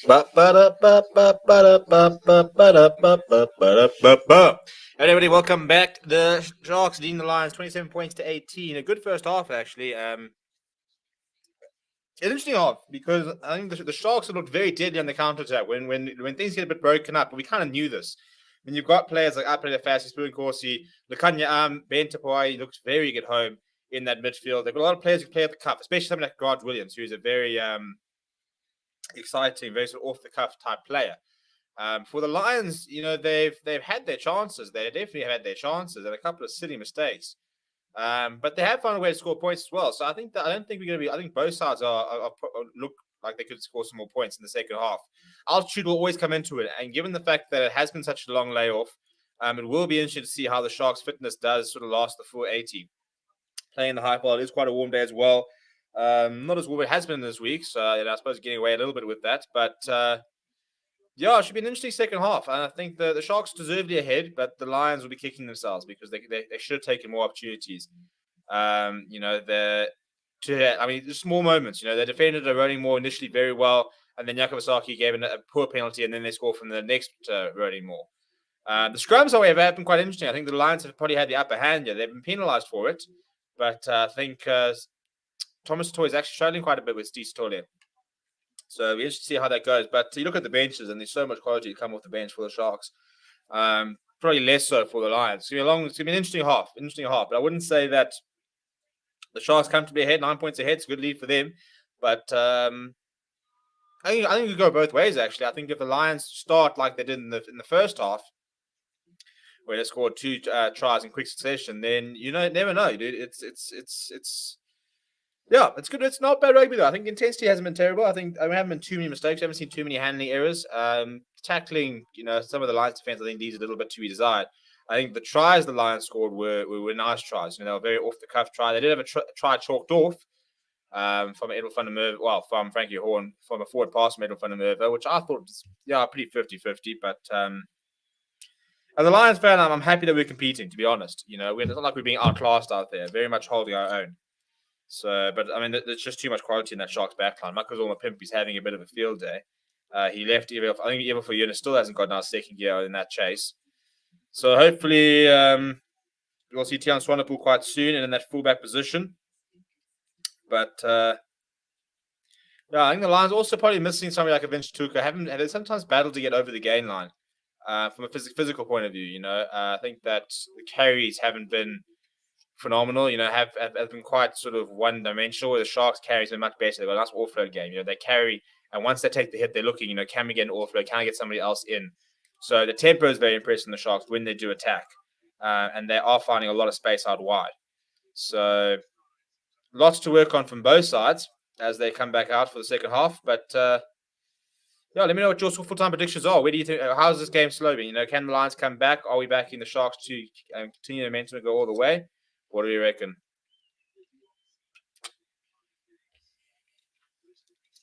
Everybody, welcome back. The Sharks leading the Lions 27 points to 18. A good first half, actually. An interesting half because I think the Sharks have looked very deadly on the counter attack when things get a bit broken up. But we kind of knew this. When you've got players like Apple Fast, Spoon Corsi, Lukanya Ben Tapai looks very good home in that midfield. They've got a lot of players who play at the cuff, especially someone like Grant Williams, who's a very exciting, very sort of off the cuff type player. For the Lions, they've had their chances. They definitely have had their chances and a couple of silly mistakes. But they have found a way to score points as well. So I think that I don't think we're going to be. I think both sides are look like they could score some more points in the second half. Altitude will always come into it, and given the fact that it has been such a long layoff, it will be interesting to see how the Sharks' fitness does sort of last the full 80. Playing the high ball, it is quite a warm day as well. Not as warm as it has been this week, so I suppose getting away a little bit with that, but. Yeah, it should be an interesting second half. And I think the Sharks deservedly ahead, but the Lions will be kicking themselves because they should have taken more opportunities. Just small moments. They defended a rolling more initially very well, and then Yakavasaki gave a poor penalty, and then they scored from the next rolling more. The scrums, however, have been quite interesting. I think the Lions have probably had the upper hand here. They've been penalised for it, but I think Thomas Toy is actually struggling quite a bit with Steve Stolle. So we interested to see how that goes. But you look at the benches, and there's so much quality to come off the bench for the Sharks. Probably less so for the Lions. It's gonna be an interesting half. But I wouldn't say that the Sharks comfortably ahead, 9 points ahead. It's a good lead for them. But I think it could go both ways. Actually, I think if the Lions start like they did in the first half, where they scored 2 tries in quick succession, then never know, dude. Yeah, it's good. It's not bad rugby though. I think intensity hasn't been terrible. I haven't been too many mistakes. I haven't seen too many handling errors. Tackling, some of the Lions defense, I think leaves a little bit to be desired. I think the tries the Lions scored were nice tries. They were very off the cuff try. They did have a try chalked off from Edel van der Merwe, from Frankie Horn, from a forward pass from Edel van der Merwe, which I thought was pretty 50-50. But as a Lions fan, I'm happy that we're competing. To be honest, it's not like we're being outclassed out there. Very much holding our own. So, but I mean, there's just too much quality in that Sharks backline. Makazorma Pimpy's having a bit of a field day. He left I think Evel for Eunice still hasn't gotten out second gear in that chase. So hopefully we'll see Tian Swanepoel quite soon and in that fullback position. But I think the Lions also probably missing somebody like a Vince Tuka. They sometimes battled to get over the gain line from a physical point of view. I think that the carries haven't been phenomenal, have been quite sort of one-dimensional, where the Sharks carries been much better. They've got a nice offload game. They carry, and once they take the hit, they're looking, can we get an offload? Can I get somebody else in? So the tempo is very impressive in the Sharks when they do attack. And they are finding a lot of space out wide. So lots to work on from both sides as they come back out for the second half. But let me know what your full-time predictions are. Where do you think? How's this game sloping? Can the Lions come back? Are we backing the Sharks to continue the momentum and go all the way? What do you reckon?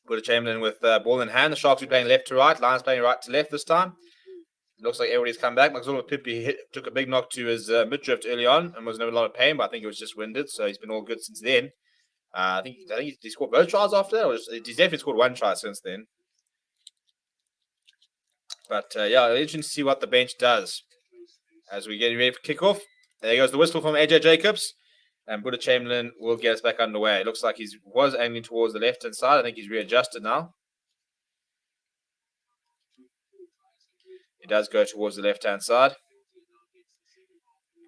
Put a Chamberlain with ball in hand. The Sharks will be playing left to right. Lions playing right to left this time. It looks like everybody's come back. Maxwell Pippi took a big knock to his midriff early on and was in a lot of pain, but I think it was just winded. So he's been all good since then. I think he scored both tries after that. He's definitely scored one try since then. But interesting to see what the bench does as we get ready for kickoff. There goes the whistle from AJ Jacobs. And Buddha Chamberlain will get us back underway. It looks like he was aiming towards the left-hand side. I think he's readjusted now. He does go towards the left-hand side.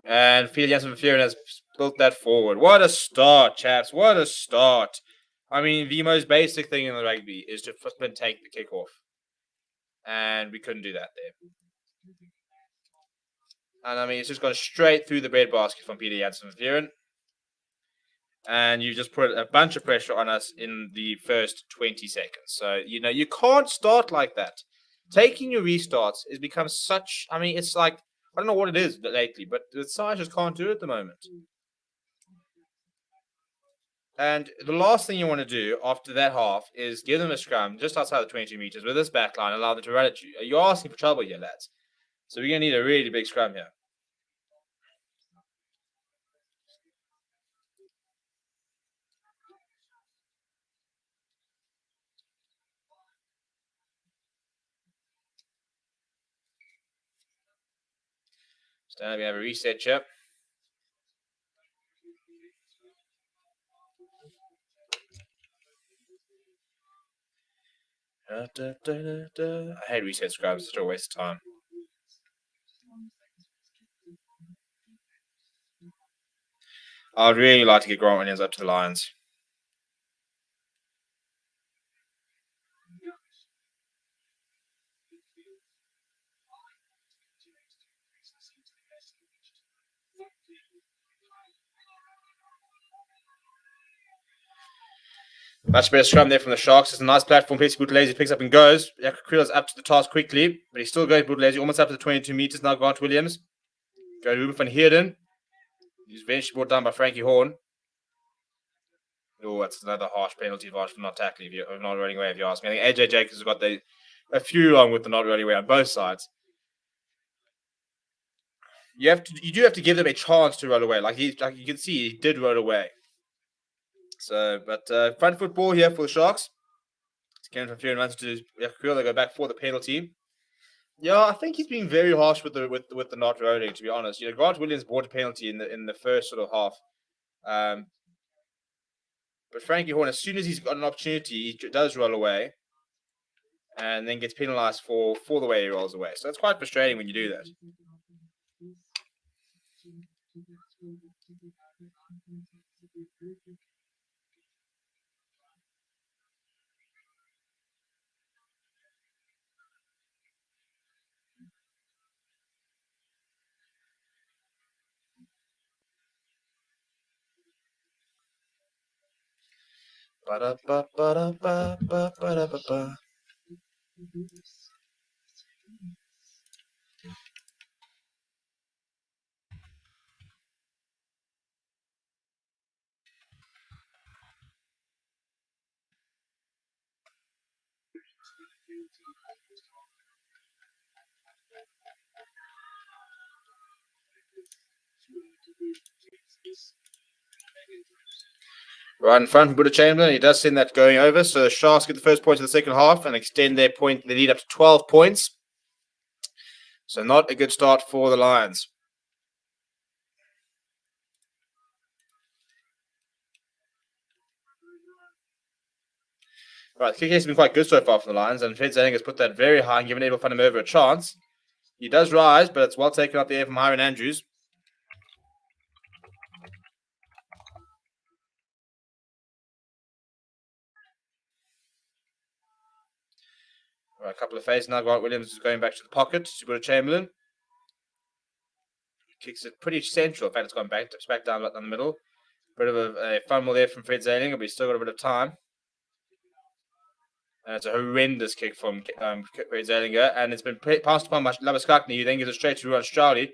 And Peter Janssen Van has built that forward. What a start, chaps. What a start. I mean, the most basic thing in the rugby is to flip and take the kickoff. And we couldn't do that there. And I mean, it's just gone straight through the breadbasket from Peter Janssen Van and you just put a bunch of pressure on us in the first 20 seconds. So, you can't start like that. Taking your restarts has become such... I mean, it's like... I don't know what it is lately, but the side just can't do it at the moment. And the last thing you want to do after that half is give them a scrum just outside the 20 meters with this back line, allow them to run at you. You're asking for trouble here, lads. So we're going to need a really big scrum here. So now we have a reset here. I hate reset scrubs. It's a waste of time. I'd really like to get Grant Williams up to the Lions. Much better scrum there from the Sharks. It's a nice platform piece. Buthelezi picks up and goes. Yakrila's up to the task quickly, but he's still going. Buthelezi almost up to the 22 meters now. Grant Williams. Go to Ruben van Heerden. He's eventually brought down by Frankie Horn. Oh, that's another harsh penalty for not tackling, if you're not running away, if you ask me. I think AJ Jacobs has got a few wrong with the not running away on both sides. You do have to give them a chance to run away. Like you can see, he did run away. So, but front football here for the Sharks. It's Kevin from Fury runs to Yakuil. They go back for the penalty. Yeah, I think he's being very harsh with the not rolling. To be honest, Grant Williams bought a penalty in the first sort of half. But Frankie Horn, as soon as he's got an opportunity, he does roll away, and then gets penalised for the way he rolls away. So it's quite frustrating when you do that. Ba-da-ba-ba-da-ba-ba-ba-da-ba-ba. Right in front from Buddha Chamberlain. He does send that going over. So the Sharks get the first points of the second half and extend their lead up to 12 points. So not a good start for the Lions. Right, the kick has been quite good so far for the Lions, and Fred Zanning has put that very high and given Abel Van over a chance. He does rise, but it's well taken up the air from Hiron Andrews. Right, a couple of phases now. Grant Williams is going back to the pocket to Buddha Chamberlain. Kicks it pretty central. In fact, it's gone back down right down the middle. Bit of a fumble there from Fred Zalinger, but he's still got a bit of time. And it's a horrendous kick from Fred Zalinger, and it's been passed upon by Labaskakni, who then gives it straight to Ruan Strali.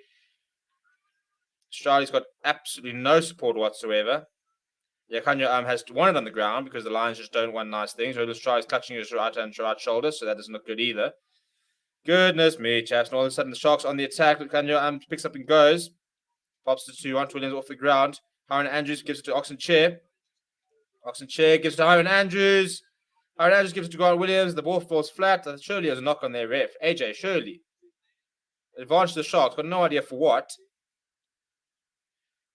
Strali's got absolutely no support whatsoever. Yakanya has won it on the ground because the Lions just don't want nice things. Roland Strali's clutching his right shoulder, so that doesn't look good either. Goodness me, chaps. And all of a sudden, the Sharks on the attack. Yakanya picks up and goes. Pops it to Ant Williams off the ground. Hiron Andrews gives it to Oxen Chair. Oxen Chair gives it to Hiron Andrews. Hiron Andrews gives it to Grant Williams. The ball falls flat. Surely there's a knock on their ref. AJ, surely. Advantage to the Sharks. Got no idea for what.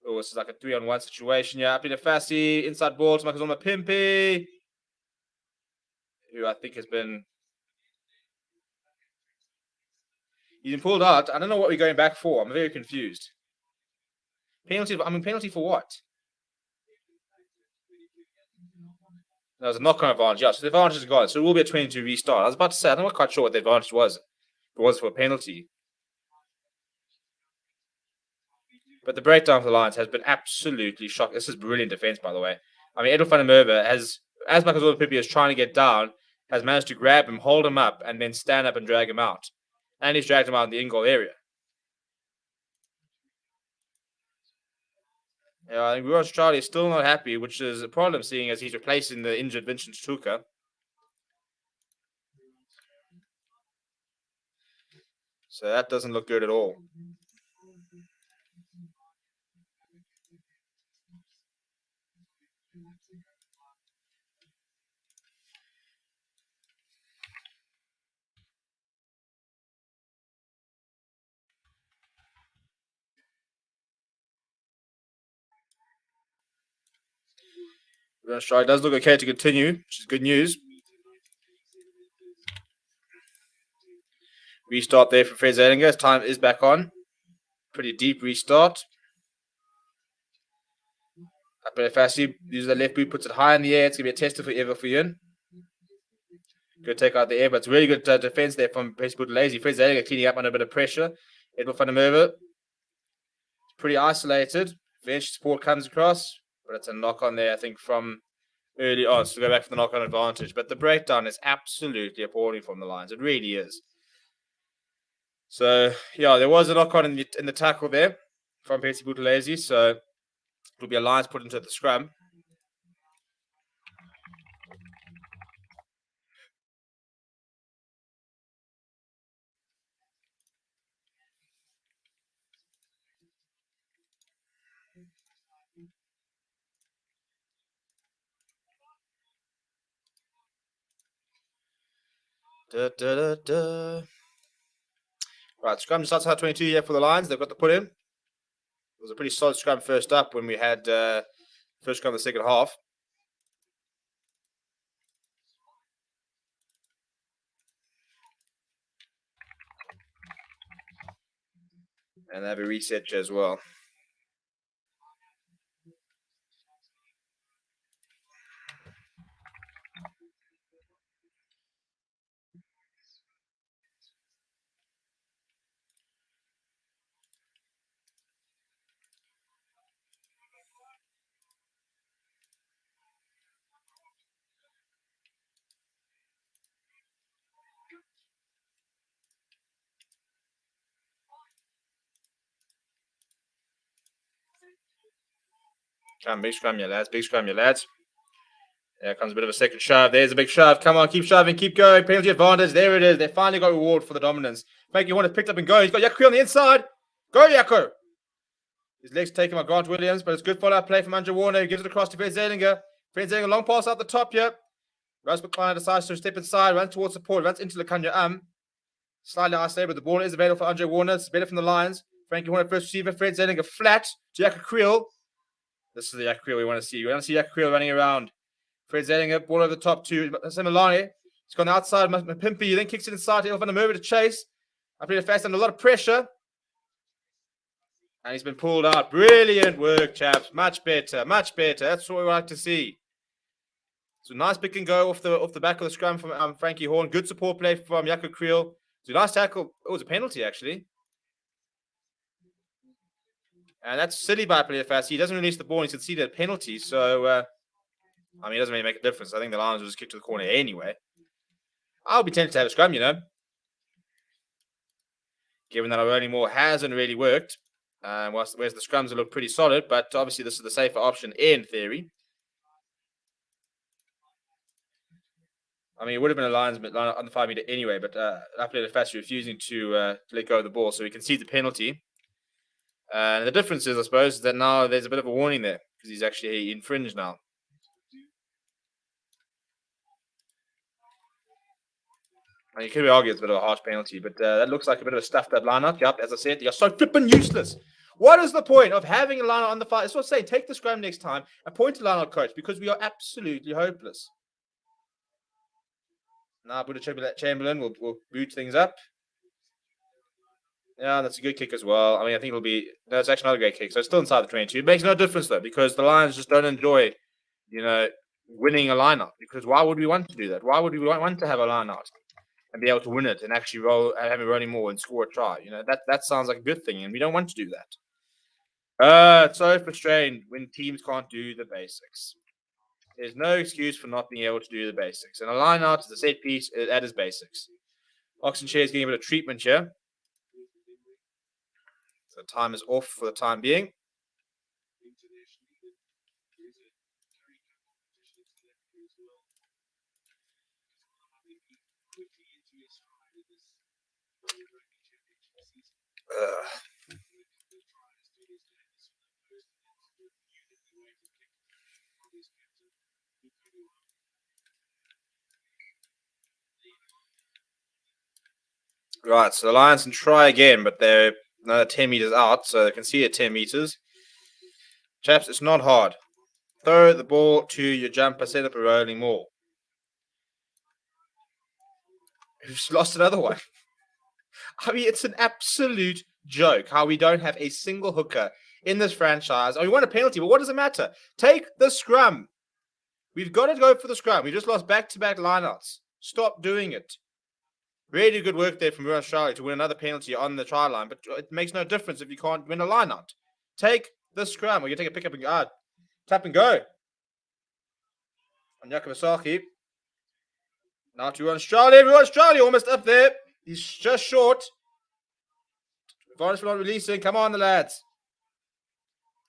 Oh, this is like a 3-on-1 situation. Yeah, Apina Fassi. Inside ball to Makazoma Pimpy. Who I think has been... He's been pulled out. I don't know what we're going back for. I'm very confused. Penalty for what? There was a knock-on advantage. Yeah, so the advantage is gone. So it will be a 22 restart. I was about to say, I'm not quite sure what the advantage was. If it was for a penalty. But the breakdown for the Lions has been absolutely shocking. This is brilliant defense, by the way. I mean, Edel van der Merwe has, as Makazole Pippi is trying to get down, has managed to grab him, hold him up, and then stand up and drag him out. And he's dragged him out in the in-goal area. Yeah, I think Ruan Strali is still not happy, which is a problem, seeing as he's replacing the injured Vincent Tuka. So that doesn't look good at all. Strike does look okay to continue, which is good news. Restart there for Fred Zelinger. His time is back on. Pretty deep restart. Up at Fassi, uses the left boot, puts it high in the air. It's going to be a tester forever for Ian. Good take out the air, but it's really good defense there from Baseball Lazy. Fred Zelinger cleaning up under a bit of pressure. Edward van der Merwe. It's pretty isolated. Eventually support comes across, but it's a knock on there, I think, from early on. So go back for the knock on advantage. But the breakdown is absolutely appalling from the Lions. It really is. So, yeah, there was a knock on in the tackle there from Petsy Buthelezi. So it'll be a Lions put into the scrum. Right, scrum just outside 22 here for the Lions. They've got the put in. It was a pretty solid scrum first up when we had first scrum the second half. And they have a reset as well. Come, big scrum, you lads. Big scrum, you lads. There comes a bit of a second shove. There's a big shove. Come on, keep shoving, keep going. Penalty advantage. There it is. They finally got reward for the dominance. Frankie Horn has picked up and going. He's got Yaku on the inside. Go, Yaku. His legs taken by Grant Williams, but it's good follow-up play from Andrew Warner. He gives it across to Fred Zelinger. Fred Zelinger, long pass out the top here. Rasmus Kleiner decides to step inside, runs towards support, runs into Lakanya Slightly isolated, but the ball is available for Andrew Warner. It's better from the Lions. Frankie Horner, first receiver. Fred Zelinger flat to Yaku Creel. This is the Yaku Creel we want to see. We want to see Yaku Creel running around. Fred Zelinger, ball over the top to Semilani. He's gone outside. Pimpy then kicks it inside to Elvan Amurva to chase. I played it fast under a lot of pressure. And he's been pulled out. Brilliant work, chaps. Much better. Much better. That's what we like to see. So nice pick and go off the back of the scrum from Frankie Horn. Good support play from Yaku Creel. So nice tackle. Oh, it was a penalty, actually. And that's silly by Player Fast. He doesn't release the ball and he's conceded a penalty. So, I mean, it doesn't really make a difference. I think the Lions will just kick to the corner anyway. I'll be tempted to have a scrum, given that our Rolling Moore hasn't really worked. Whereas the scrums will look pretty solid, but obviously this is the safer option in theory. I mean, it would have been a Lions on the 5 meter anyway, but Player Fast refusing to let go of the ball, so he concedes the penalty. And the difference is, I suppose, that now there's a bit of a warning there because he's actually infringed now. I mean, it could be argued it's a bit of a harsh penalty, but that looks like a bit of a stuffed up lineup. Yep, as I said, you're so flippin' useless. What is the point of having a lineup on the 5? That's what I'm saying. Take the scrum next time and point to lineup coach because we are absolutely hopeless. Now, Buddha Chamberlain will boot things up. Yeah, that's a good kick as well. I mean, I think it'll be... No, it's actually not a great kick. So it's still inside the 22. It makes no difference, though, because the Lions just don't enjoy, winning a lineup. Because why would we want to do that? Why would we want to have a lineup and be able to win it and actually have it running more and score a try? That sounds like a good thing, and we don't want to do that. It's so frustrating when teams can't do the basics. There's no excuse for not being able to do the basics. And a line-out is a set piece. That is basics. Oxenshire is getting a bit of treatment here. So time is off for the time being. Right, so the Lions can try again, but they're another 10 meters out, so they can see at 10 meters. Chaps, it's not hard. Throw the ball to your jumper, set up a rolling maul. Who's lost another one? I mean, it's an absolute joke how we don't have a single hooker in this franchise. We want a penalty, but what does it matter? Take the scrum. We've got to go for the scrum. We just lost back-to-back lineouts. Stop doing it. Really good work there from Australia to win another penalty on the try line, but it makes no difference if you can't win a lineout. Take the scrum, or you take a pick up and tap and go. On Yakavasaki. Now to Australia. Everyone, Australia almost up there. He's just short. Advantage for not releasing. Come on, the lads.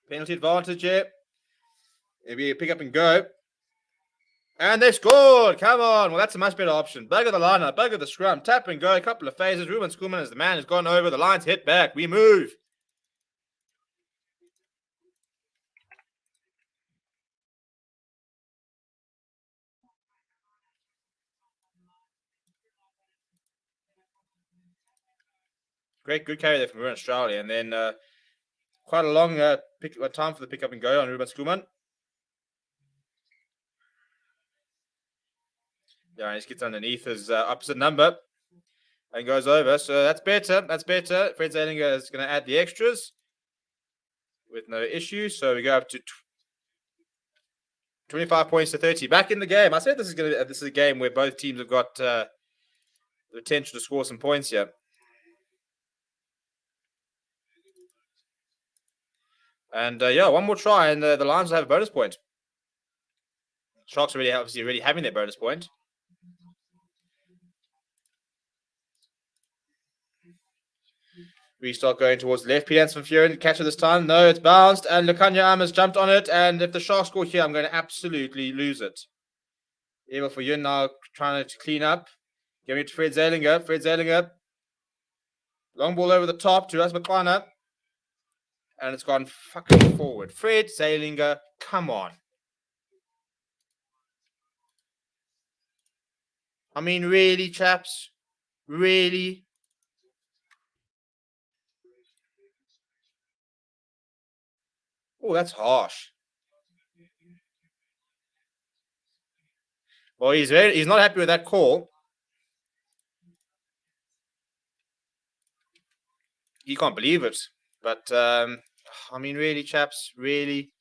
Penalty advantage here. Maybe a pick up and go. And they scored. Come on. Well, that's a much better option. Bugger the lineup. Bugger the scrum. Tap and go. A couple of phases. Ruben Schoolman is the man who's gone over. The line's hit back. We move. Great, good carry there from Ruben Australia. And then quite a long time for the pick up and go on Ruben Schoolman. Yeah, he just gets underneath his opposite number and goes over. So that's better. That's better. Fred Zalinger is going to add the extras with no issue. So we go up to 25 points to 30. Back in the game. I said this is a game where both teams have got the potential to score some points here. And one more try, and the Lions will have a bonus point. Sharks are already having their bonus point. We start going towards left. Peter Hansen from Fury. Catch it this time. No, it's bounced. And Lukanya Amas jumped on it. And if the Sharks score here, I'm going to absolutely lose it. Able for Yun now trying to clean up. Giving it to Fred Zalinger. Fred Zalinger. Long ball over the top to Russ McClana. And it's gone fucking forward. Fred Zalinger, come on. I mean, really, chaps? Really? Oh, that's harsh. Well, he's not happy with that call. He can't believe it. But, I mean, really, chaps, really?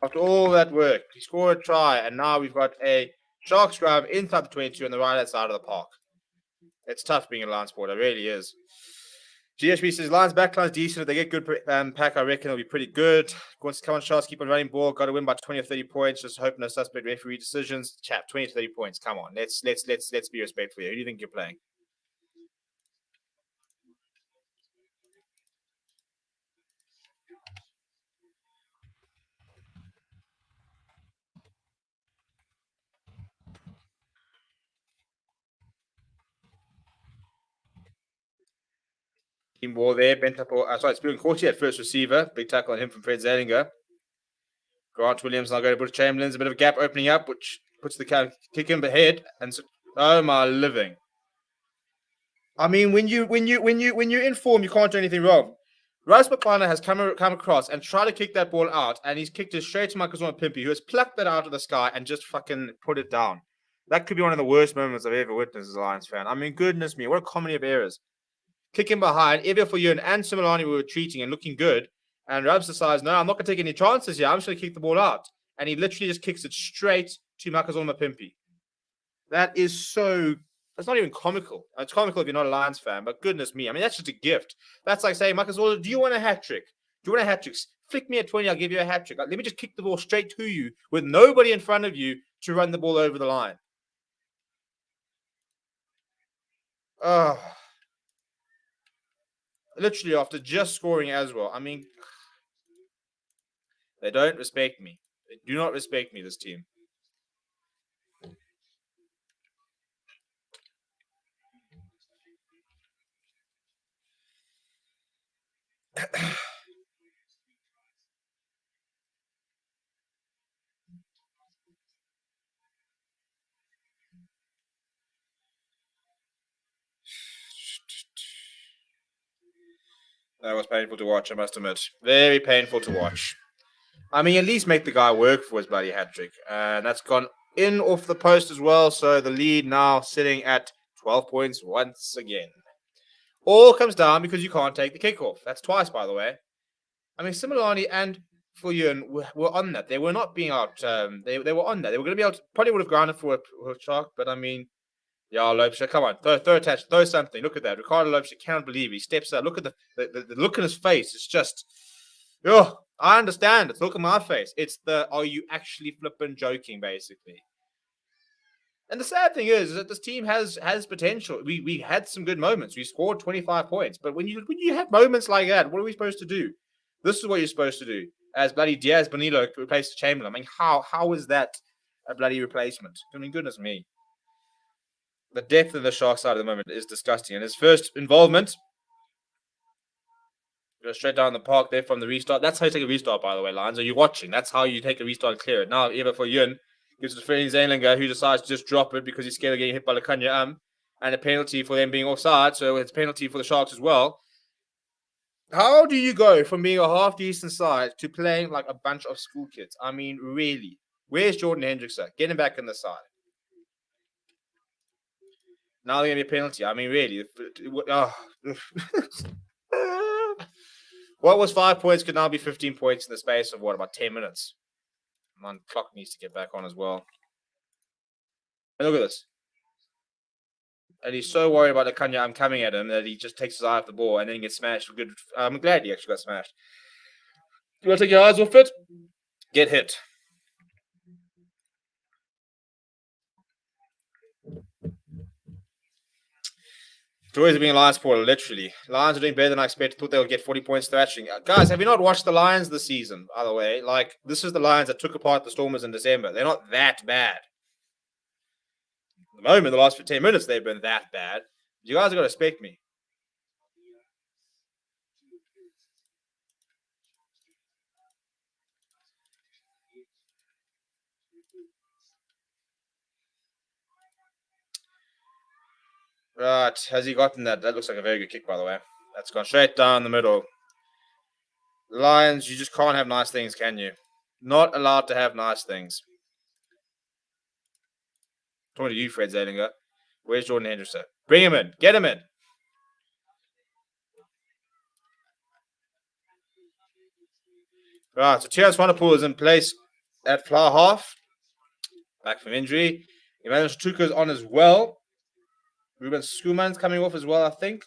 After all that work, he scored a try, and now we've got a Shark scrum inside the 22 on the right-hand side of the park. It's tough being a Lions supporter, it really is. GHB says, Lions backline's decent. If they get good pack, I reckon it'll be pretty good. Come on, Sharks, keep on running ball. Got to win by 20 or 30 points. Just hope no suspect referee decisions. Chap, 20 to 30 points. Come on, let's be respectful here. Who do you think you're playing? Team ball there. Bent up. Spilling Corti at first receiver. Big tackle on him from Fred Zalinger. Grant Williams now going to put Chamberlain's a bit of a gap opening up, which puts the kick him ahead. And so, oh my living! I mean, when you're in form, you can't do anything wrong. Russ McClana has come across and tried to kick that ball out, and he's kicked it straight to Makazuma Pimpy, who has plucked that out of the sky and just fucking put it down. That could be one of the worst moments I've ever witnessed as a Lions fan. I mean, goodness me, what a comedy of errors. Kicking behind, Evia for Yun and Similani were retreating and looking good. And Rubs decides, no, I'm not going to take any chances here. I'm just going to kick the ball out. And he literally just kicks it straight to Makazuma Pimpy. That is so... That's not even comical. It's comical if you're not a Lions fan, but goodness me. I mean, that's just a gift. That's like saying, Makazuma, do you want a hat trick? Do you want a hat trick? Flick me a 20, I'll give you a hat trick. Let me just kick the ball straight to you with nobody in front of you to run the ball over the line. Oh... Literally after just scoring as well. I mean, they don't respect me. They do not respect me, this team. That was painful to watch, I must admit. Very painful to watch. I mean, at least make the guy work for his bloody hat trick. And that's gone in off the post as well. So the lead now sitting at 12 points once again. All comes down because you can't take the kickoff. That's twice, by the way. I mean, Similani and Fullion were on that. They were not being out. They were on that. They were going to be out. Probably would have grounded for a shark, but I mean, yeah, Lopes, come on, throw attach, throw something. Look at that. Ricardo Lopes, you cannot believe he steps out. Look at the look in his face. It's just, oh, I understand. It's look at my face. It's the, are you actually flipping joking, basically? And the sad thing is that this team has potential. We had some good moments. We scored 25 points, but when you have moments like that, what are we supposed to do? This is what you're supposed to do. As bloody Diaz Bonillo replaced Chamberlain. I mean, how is that a bloody replacement? I mean, goodness me. The depth of the Shark side at the moment is disgusting. And his first involvement goes straight down the park there from the restart. That's how you take a restart, by the way, Lions. Are you watching? That's how you take a restart and clear it. Now, Eva for Yun gives it to Freddie Zeilinger, who decides to just drop it because he's scared of getting hit by Lekanya and a penalty for them being offside. So it's a penalty for the Sharks as well. How do you go from being a half-decent side to playing like a bunch of school kids? I mean, really? Where's Jordan Hendrickson? Get him back in the side. Now they're going to be a penalty. I mean, really. What was 5 points could now be 15 points in the space of, about 10 minutes? Man, clock needs to get back on as well. And look at this. And he's so worried about the Kanya coming at him that he just takes his eye off the ball and then gets smashed for good. I'm glad he actually got smashed. You want to take your eyes off it? Get hit. Joys of being a Lions supporter, literally. Lions are doing better than I expected. Thought they would get 40 points thrashing. Guys, have you not watched the Lions this season, by the way? Like, this is the Lions that took apart the Stormers in December. They're not that bad. At the moment, the last 10 minutes, they've been that bad. You guys have got to respect me. Right, has he gotten that? That looks like a very good kick, by the way. That's gone straight down the middle. Lions, you just can't have nice things, can you? Not allowed to have nice things. Talking to you, Fred Zeilinger. Where's Jordan Henderson? Bring him in. Get him in. Right, so Terence Vanderpool is in place at fly half. Back from injury. Emmanuel Stuka is on as well. Ruben Skuman's coming off as well, I think.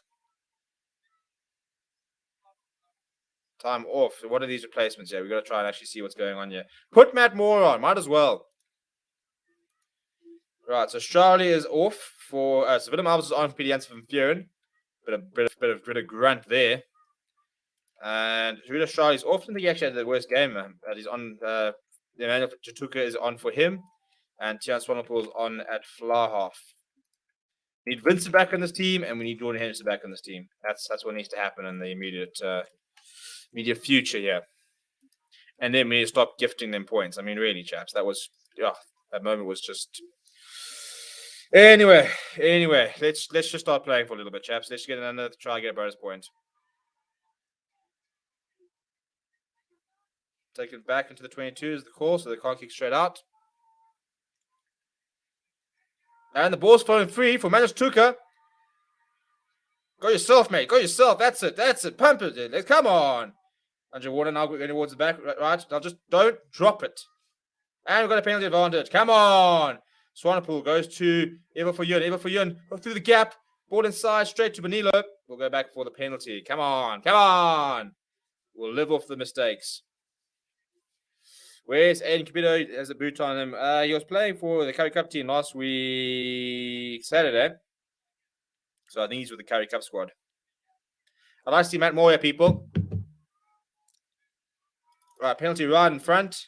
Time off. What are these replacements here? We've got to try and actually see what's going on here. Put Matt Moore on. Might as well. Right, so Charlie is off for... so Willem Albers is on for Peter Janssen from Furen. Bit of grunt there. And Rita Charlie's off. I think he actually had the worst game. He's on... Emmanuel Chatuka is on for him. And Tian Swanepoel is on at fly half. We need Vincent back on this team, and we need Jordan Henderson back on this team. That's what needs to happen in the immediate future here. And then we need to stop gifting them points. I mean, really, chaps, that moment was just... Anyway, let's just start playing for a little bit, chaps. Let's get another try and get a bonus point. Take it back into the 22 is the call, so they can't kick straight out. And the ball's flowing free for Manus Tuka. Go yourself, mate. Go yourself. That's it. Pump it. Come on. Andrew Warner now going towards the back. Right. Now just don't drop it. And we've got a penalty advantage. Come on. Swanepoel goes to Eva for Yun. Go through the gap. Ball inside. Straight to Bonillo. We'll go back for the penalty. Come on. We'll live off the mistakes. Where's Aiden Capito? Has a boot on him. He was playing for the Curry Cup team last week, Saturday. So I think he's with the Curry Cup squad. I'd like to see Matt Moore here, people. Right, penalty right in front.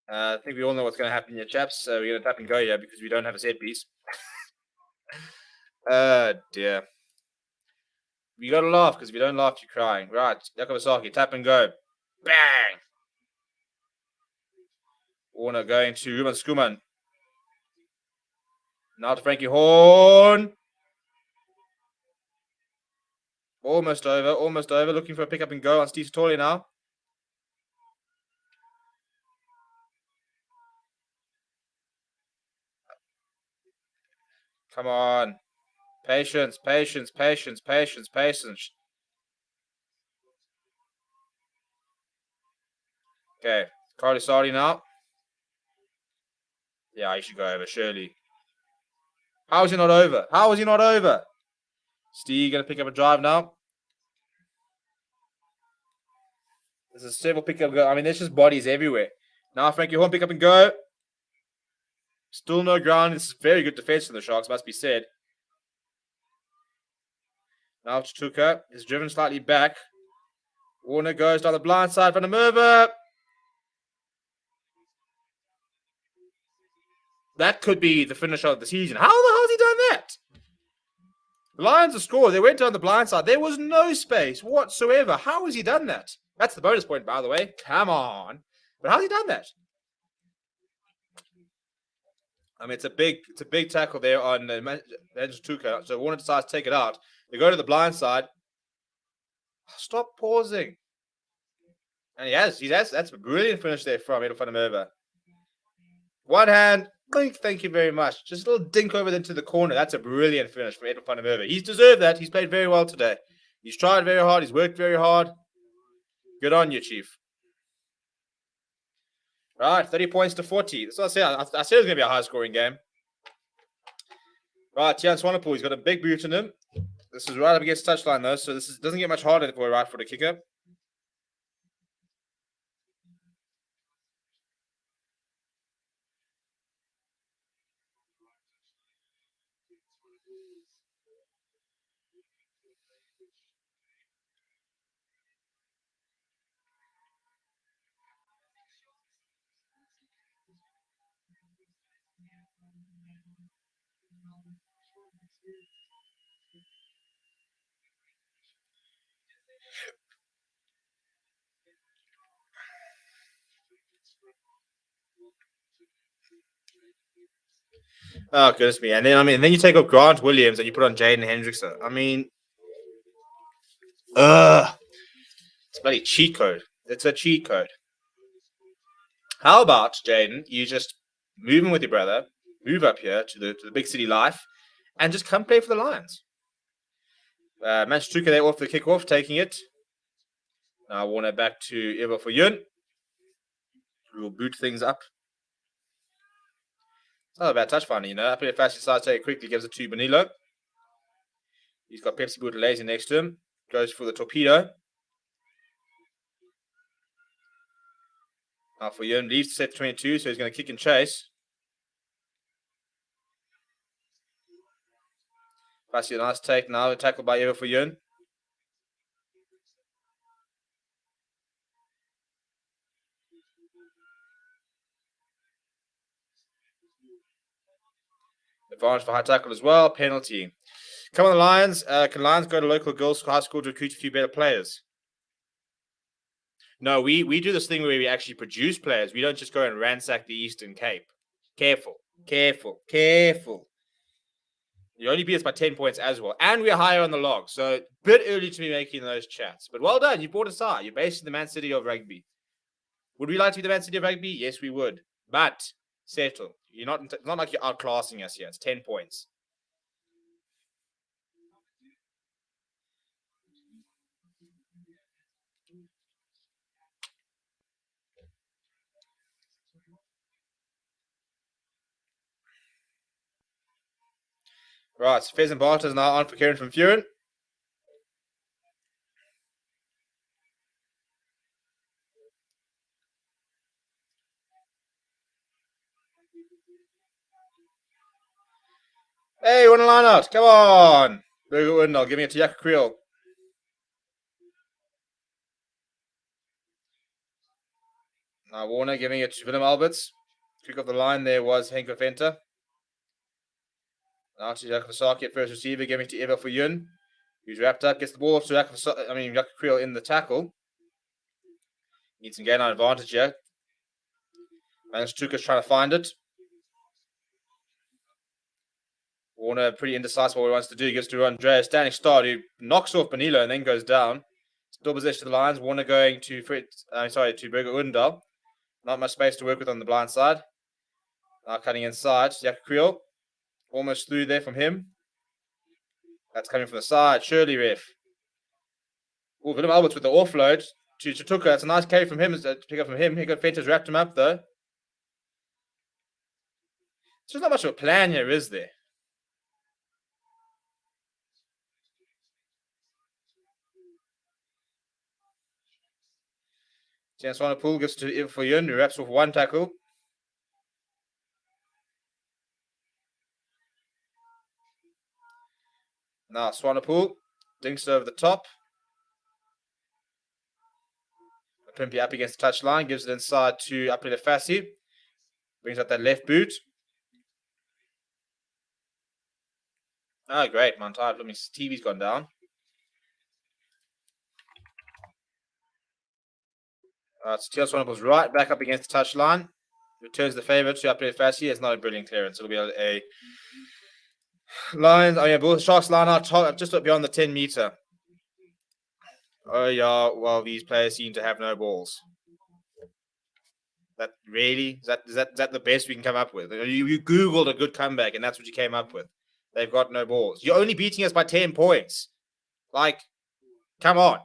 I think we all know what's going to happen here, chaps. So we're going to tap and go here because we don't have a set piece. Dear. You got to laugh because if you don't laugh, you're crying. Right, Yakovasaki, tap and go. Bang! Warner going to Ruben Skuman. Now to Frankie Horn. Almost over. Looking for a pick up and go on Steve Satoli now. Come on. Patience, patience, patience, patience, patience. Okay. Carly Sardi now. Yeah, he should go over, surely. How is he not over? How is he not over? Steve going to pick up a drive now. There's a several pick up go. I mean, there's just bodies everywhere. Now Frankie Horn pick up and go. Still no ground. This is very good defense from the Sharks, must be said. Now Tuka is driven slightly back. Warner goes down the blind side from the mover. That could be the finish of the season. How the hell has he done that? The Lions have scored. They went down the blind side. There was no space whatsoever. How has he done that? That's the bonus point, by the way. Come on. But how's he done that? I mean, it's a big tackle there on Tuka. So Warner decides to take it out. They go to the blind side. Stop pausing. And that's a brilliant finish there from Edel van der Merwe. One hand, thank you very much. Just a little dink over into the corner. That's a brilliant finish from Edel van der Merwe. He's deserved that. He's played very well today. He's tried very hard. He's worked very hard. Good on you, Chief. Right, 30 points to 40. That's what I said. I said it was going to be a high-scoring game. Right, Tian Swanepoel, he's got a big boot in him. This is right up against touchline, though, so this doesn't get much harder for a right-footed kicker. Oh, goodness me. And then you take up Grant Williams and you put on Jaden Hendrickson. I mean, it's a bloody cheat code. It's a cheat code. How about, Jaden, you just move in with your brother, move up here to the big city life, and just come play for the Lions. Manchester there off the kickoff, taking it. Now Warner back to Eva for Yun. We'll boot things up. It's not a bad touch finding, you know. Up here fast, he decides to take it quickly, gives it to Benilo. He's got Pepsi Buthelezi next to him. Goes for the torpedo. Now for Yun, leaves to set 22, so he's going to kick and chase. Fassi, a nice take now, tackled by Eva for Yun. Advantage for high tackle as well. Penalty. Come on, the Lions. Can Lions go to local girls' high school to recruit a few better players? No, we do this thing where we actually produce players. We don't just go and ransack the Eastern Cape. Careful, careful, careful. You only beat us by 10 points as well. And we're higher on the log. So a bit early to be making those chats. But well done. You brought us high. You're basically the Man City of rugby. Would we like to be the Man City of rugby? Yes, we would. But settle. It's not like you're outclassing us here. It's 10 points. Right, so Fez and Barter is now on for Kieran from Furin. Hey, want to line out? Come on. Very good. I'll give it to Yak Creel. Now Warner giving it to Willem Alberts. Kick off the line there was Henk Venter. Now to Jakob Saki at first receiver, giving it to Eva for Yun. Who's wrapped up, gets the ball off to Jakob Creel in the tackle. Needs some gain on advantage here. Tuka's trying to find it. Warner pretty indecisive what he wants to do. He gives to Andrea, standing start, who knocks off Benilo and then goes down. Still possession of the Lions. Warner going to Berger Undal. Not much space to work with on the blind side. Now cutting inside. Jakob Creel. Almost through there from him. That's coming from the side. Surely, ref. Oh, Willem Alberts with the offload to Tuka. That's a nice carry from him to pick up from him. He got Fenter's wrapped him up, though. There's not much of a plan here, is there? Chance Swanepoel gives to for Yun, who wraps off one tackle. Now Swanepoel dinks over the top. Pimpy up against the touchline, gives it inside to Aprile Fassi. Brings out that left boot. Oh, great. Montide. Look, his TV's gone down. So Teal Swanepoel's right back up against the touchline. Returns the favour to Aprile Fassi. It's not a brilliant clearance. It'll be a Lions. Oh, yeah, Bulls, Sharks line out just beyond the 10 metre. Oh, yeah. Well, these players seem to have no balls. That really? Is that the best we can come up with? You Googled a good comeback, and that's what you came up with. They've got no balls. You're only beating us by 10 points. Like, come on.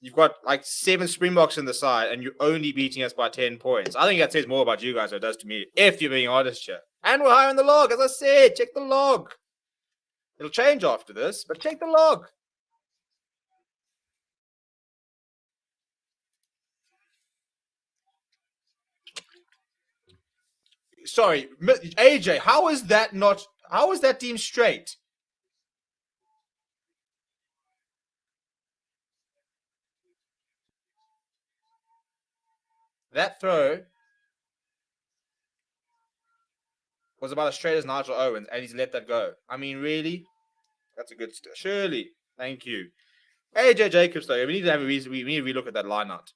You've got like 7 Springboks in the side, and you're only beating us by 10 points. I think that says more about you guys than it does to me, if you're being honest here. And we're high on the log, as I said. Check the log. It'll change after this, but check the log. Sorry, AJ, how is that team straight? That throw was about as straight as Nigel Owens, and he's let that go. I mean, really? That's a good Surely. Thank you. AJ Jacobs, though, we need to have a reason. We need to relook at that line out.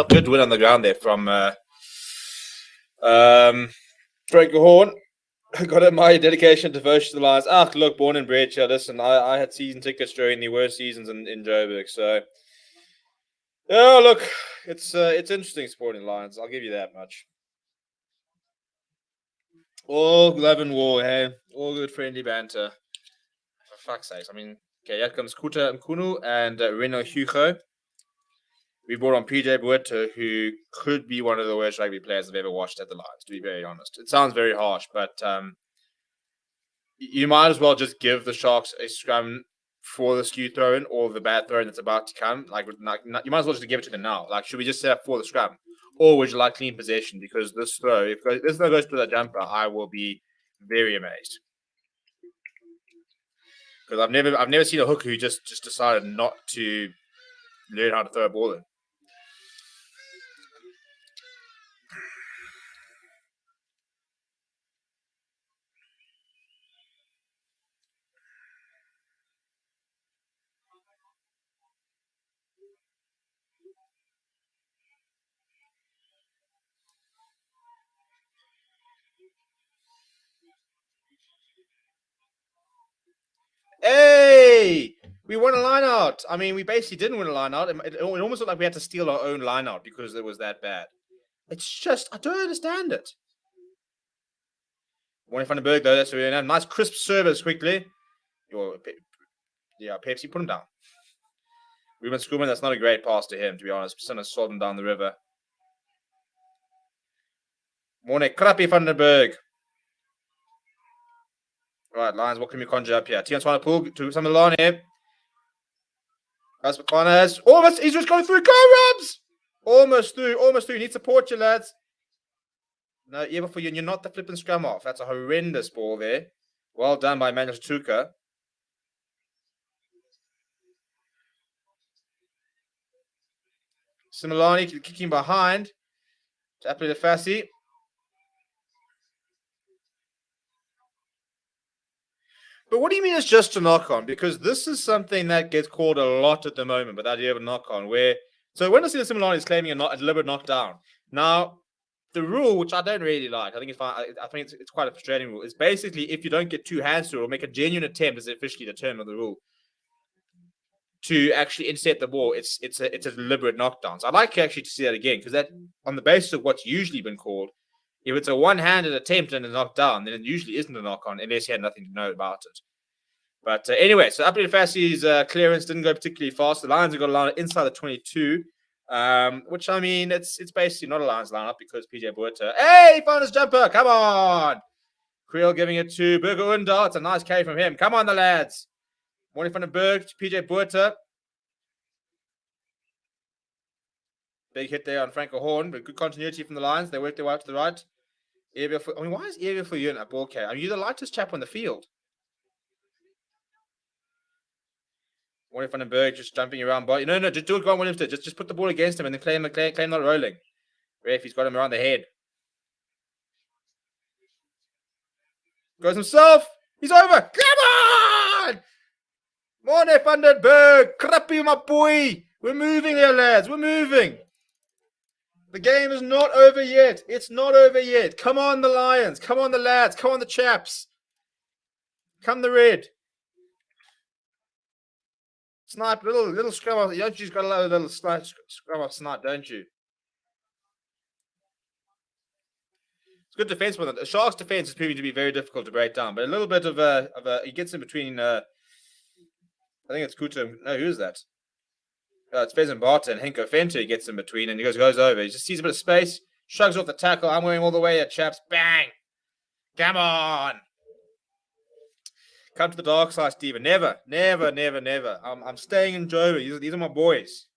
Good win on the ground there from Frank Horn. Got my dedication, devotion to the Lions. Look, born and bred here. Listen, I had season tickets during the worst seasons in Joburg, so yeah. Look, it's interesting sporting Lions. I'll give you that much. All love and war, hey. All good friendly banter. For fuck's sake. I mean, okay, here comes Kuta Mkunu and Reno Hugo. We brought on PJ Bueto, who could be one of the worst rugby players I've ever watched at the Lions, to be very honest. It sounds very harsh, but you might as well just give the Sharks a scrum for the skew throw-in or the bad throw-in that's about to come. Like, you might as well just give it to them now. Like, should we just set up for the scrum? Or would you like clean possession? Because this throw, if this throw goes to that jumper, I will be very amazed. Because I've never seen a hooker who just decided not to learn how to throw a ball in. Hey! We won a line out. I mean, we basically didn't win a line out. It almost looked like we had to steal our own line out because it was that bad. It's just, I don't understand it. Warren van den Berg, though, that's really nice crisp service quickly. Yeah, Pepsi, put him down. Ruben Schoolman, that's not a great pass to him, to be honest. Just gonna swat him down the river. Morning, crappy van den Berg. Right, Lions, what can we conjure up here? Tian Swanepoel to some Milani here. As McConnell almost, he's just going through. Go, Rubs! Almost through. Need support, you lads. No, yeah, but for you, you're not the flipping scrum off. That's a horrendous ball there. Well done by Manuel Tuka. Similani kicking behind. Apple Fassi. But what do you mean it's just a knock on? Because this is something that gets called a lot at the moment, but the idea of a knock on, where so when I see the Similani is claiming a deliberate knockdown. Now, the rule, which I don't really like, I think it's fine. I think it's quite a frustrating rule. Is basically if you don't get two hands to it or make a genuine attempt, is officially the term of the rule, to actually intercept the ball, it's a deliberate knockdown. So I'd like actually to see that again, because that on the basis of what's usually been called, if it's a one-handed attempt and a knockdown, then it usually isn't a knock-on unless you had nothing to know about it. But anyway, so Apple Fassi's clearance didn't go particularly fast. The Lions have got a line inside the 22, which I mean, it's basically not a Lions lineup because PJ Buerta, hey, he found his jumper. Come on. Creel giving it to Burger Undal. It's a nice carry from him. Come on, the lads. Morning from the Berg to PJ Buerta. Big hit there on Franco Horn, but good continuity from the Lions. They work their way out to the right. Why is Evia for you in a ball carry? I mean, you're the lightest chap on the field. Warren van den Berg just jumping around. But no, just do it, Grant Williams did. Just put the ball against him and then claim not rolling. Ref, he's got him around the head. Goes himself. He's over. Come on! Morning van den Berg. Crappy, my boy. We're moving here, lads. We're moving. The game is not over yet. It's not over yet. Come on, the Lions. Come on, the lads. Come on, the chaps. Come the red. Snipe, little scrub off. You've got a little scrub off snipe, don't you? It's good defense with it. The Sharks' defense is proving to be very difficult to break down, but a little bit of a he gets in between. I think it's Kuta. No, who is that? It's Fezan Barton and Henko Fenter. He gets in between and he goes over. He just sees a bit of space, shrugs off the tackle. I'm going all the way at chaps. Bang! Come on! Come to the dark side, Stephen. Never. I'm staying in Joey. These are my boys.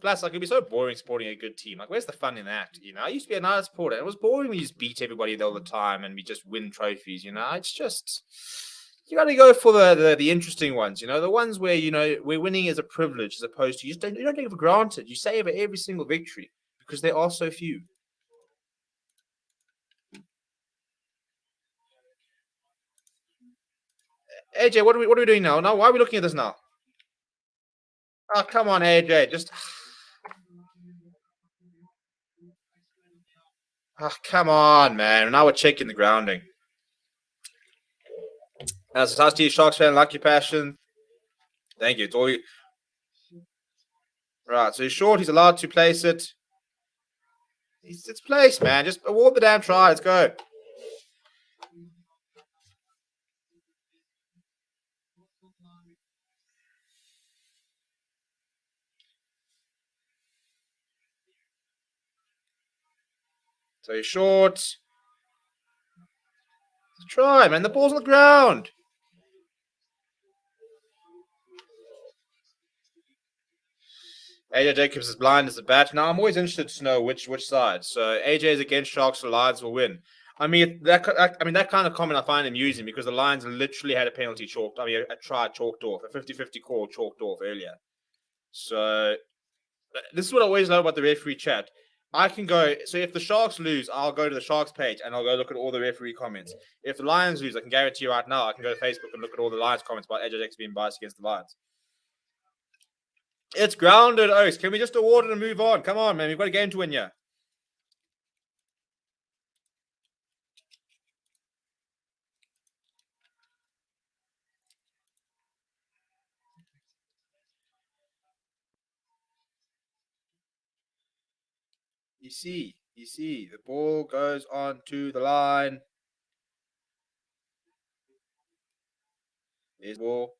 Plus, like, it'd be so boring supporting a good team. Like, where's the fun in that? You know, I used to be a nice supporter. It was boring when you just beat everybody all the time and we just win trophies. You know, it's just you got to go for the interesting ones. You know, the ones where where winning is a privilege as opposed to you don't take it for granted. You savor every single victory because there are so few. AJ, what are we doing now? Now, why are we looking at this now? Oh, come on, AJ. Just. Oh, come on, man. Now we're checking the grounding. As a T Sharks fan, like your passion. Thank you. It's all you. Right, so he's short. He's allowed to place it. It's placed, man. Just award the damn try. Let's go. So he's short. Try, man. The ball's on the ground. AJ Jacobs is blind as a bat. Now, I'm always interested to know which side. So AJ is against Sharks, so Lions will win. I mean, that kind of comment I find amusing because the Lions literally had a penalty chalked. I mean, a try chalked off, a 50-50 call chalked off earlier. So this is what I always love about the referee chat. I can go, so if the Sharks lose, I'll go to the Sharks page and I'll go look at all the referee comments. If the Lions lose, I can guarantee you right now, I can go to Facebook and look at all the Lions comments about AJ Jacobs being biased against the Lions. It's grounded, Oaks. Can we just award it and move on? Come on, man. We've got a game to win here. You see, the ball goes on to the line. There's the ball,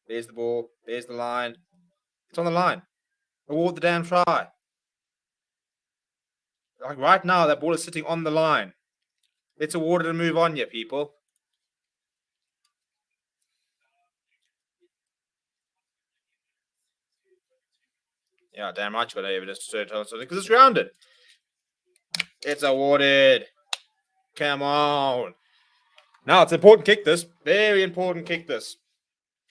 there's the line. It's on the line. Award the damn try. Like right now, that ball is sitting on the line. Let's award it and move on, yeah, people. Yeah, damn right you got evidence to tell something because it's rounded. It's awarded. Come on. Now it's an important kick this. Very important kick this.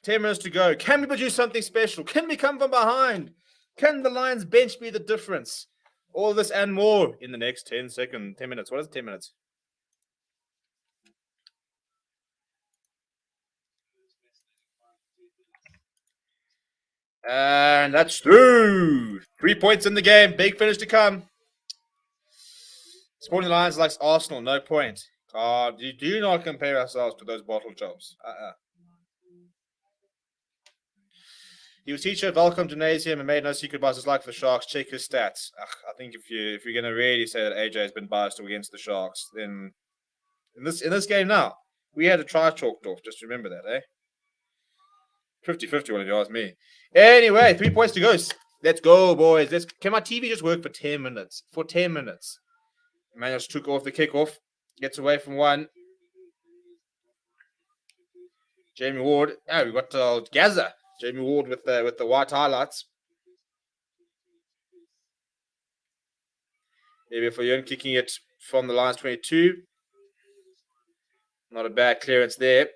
10 minutes to go. Can we produce something special? Can we come from behind? Can the Lions bench be the difference? All this and more in the next 10 minutes. What is it, 10 minutes? And that's through. 3 points in the game. Big finish to come. Sporting Lions likes Arsenal. No point. You do not compare ourselves to those bottle jobs. He was teacher at Welcome Gymnasium and made no secret about his like for the Sharks. Check his stats. I think if you're gonna really say that AJ has been biased against the Sharks, then in this game now, we had a try chalked off. Just remember that, eh? 50-50 one if you ask me. Anyway, 3 points to go. Let's go, boys. Can my TV just work for 10 minutes? For 10 minutes. Manuel took off the kickoff. Gets away from one. Jamie Ward. Oh, we got Gaza. Jamie Ward with the white highlights. Maybe for Yun kicking it from the Lions 22. Not a bad clearance there.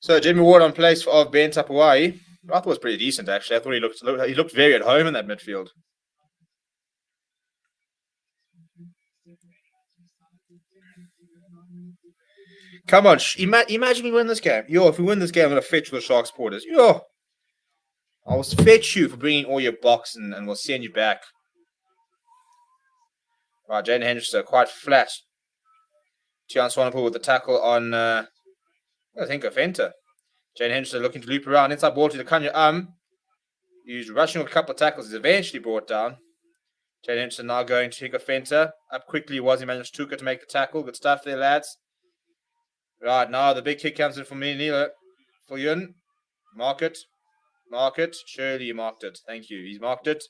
So Jamie Ward on place of Ben Tapuai. I thought it was pretty decent actually. I thought he looked very at home in that midfield. Come on, imagine we win this game. If we win this game, I'm gonna fetch the Sharks supporters. I will fetch you for bringing all your box and we'll send you back. Right, Jaden Henderson quite flat. Tian Swanepoel with the tackle on I think Offenter. Jaden Henderson looking to loop around inside ball to the Kanya. He's rushing with a couple of tackles. He's eventually brought down. Jaden Henderson now going to take Offenter. Up quickly was Emmanuel Tuka to make the tackle. Good stuff there, lads. Right, now the big kick comes in from Nilo. For Yun. Mark it. Surely you marked it. Thank you. He's marked it.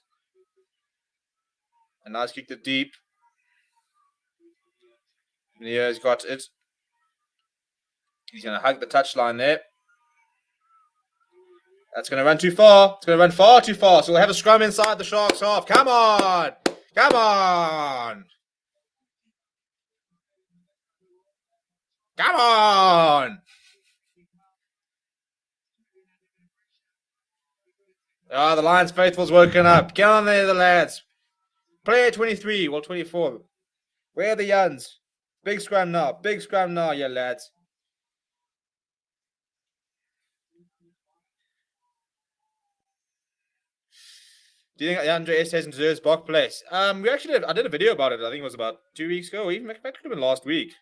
A nice kick to deep. Neo's got it. He's going to hug the touchline there. That's going to run too far. It's going to run far too far. So we'll have a scrum inside the Sharks half. Come on. Come on. Come on. Oh, the Lions faithful's woken up. Get on there, the lads. Player 23, well, 24. Where are the Yuns? Big scrum now, you lads. Do you think Andre Estes deserves Bach place? I did a video about it. I think it was about 2 weeks ago. Even it could have been last week.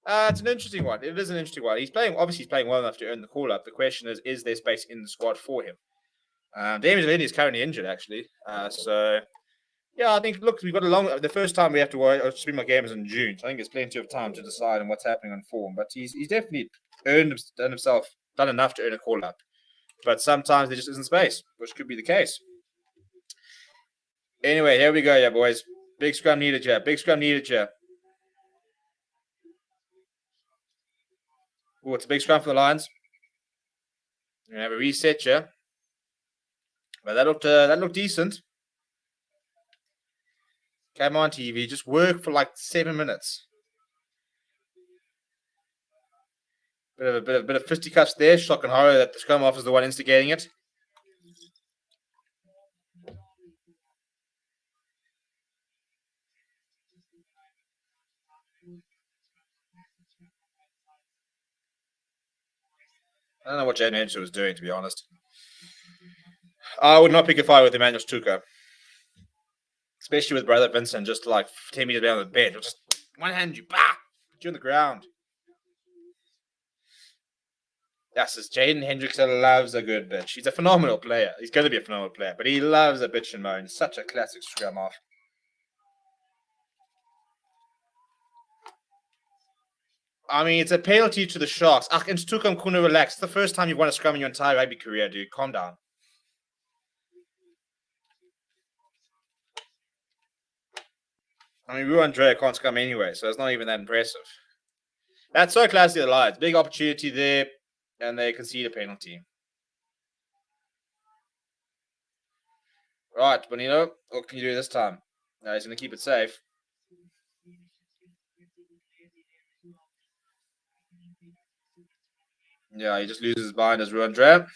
It's an interesting one. It is an interesting one. He's playing well enough to earn the call up. The question is there space in the squad for him? Damien Delaney is currently injured, actually. Yeah, I think, look, we've got the first time we have to worry, stream my game is in June. So I think there's plenty of time to decide on what's happening on form. But he's definitely done enough to earn a call up. But sometimes there just isn't space, which could be the case. Anyway, here we go, yeah, boys. Big scrum needed here. Oh, it's a big scrum for the Lions. We're going to have a reset here. But that looked decent. Come on, TV. Just work for like 7 minutes. Bit of fisticuffs there. Shock and horror that the scrum off is the one instigating it. I don't know what Jaden Henderson was doing, to be honest. I would not pick a fight with Emmanuel Tuka. Especially with brother Vincent, just like 10 meters down the bed. He'll just one hand you, put you on the ground. Yes, Jaden Hendrickson loves a good bitch. He's a phenomenal player. He's going to be a phenomenal player, but he loves a bitch and moan. Such a classic scrum off. I mean, it's a penalty to the Sharks. And Tuka Kuna, relax. It's the first time you've won a scrum in your entire rugby career, dude. Calm down. I mean, Ru Andrea can't scrum anyway, so it's not even that impressive. That's so classy of the Lions. Big opportunity there, and they concede a penalty. Right, Bonino, what can you do this time? No, he's going to keep it safe. Yeah, he just loses his mind as Ruan Drea.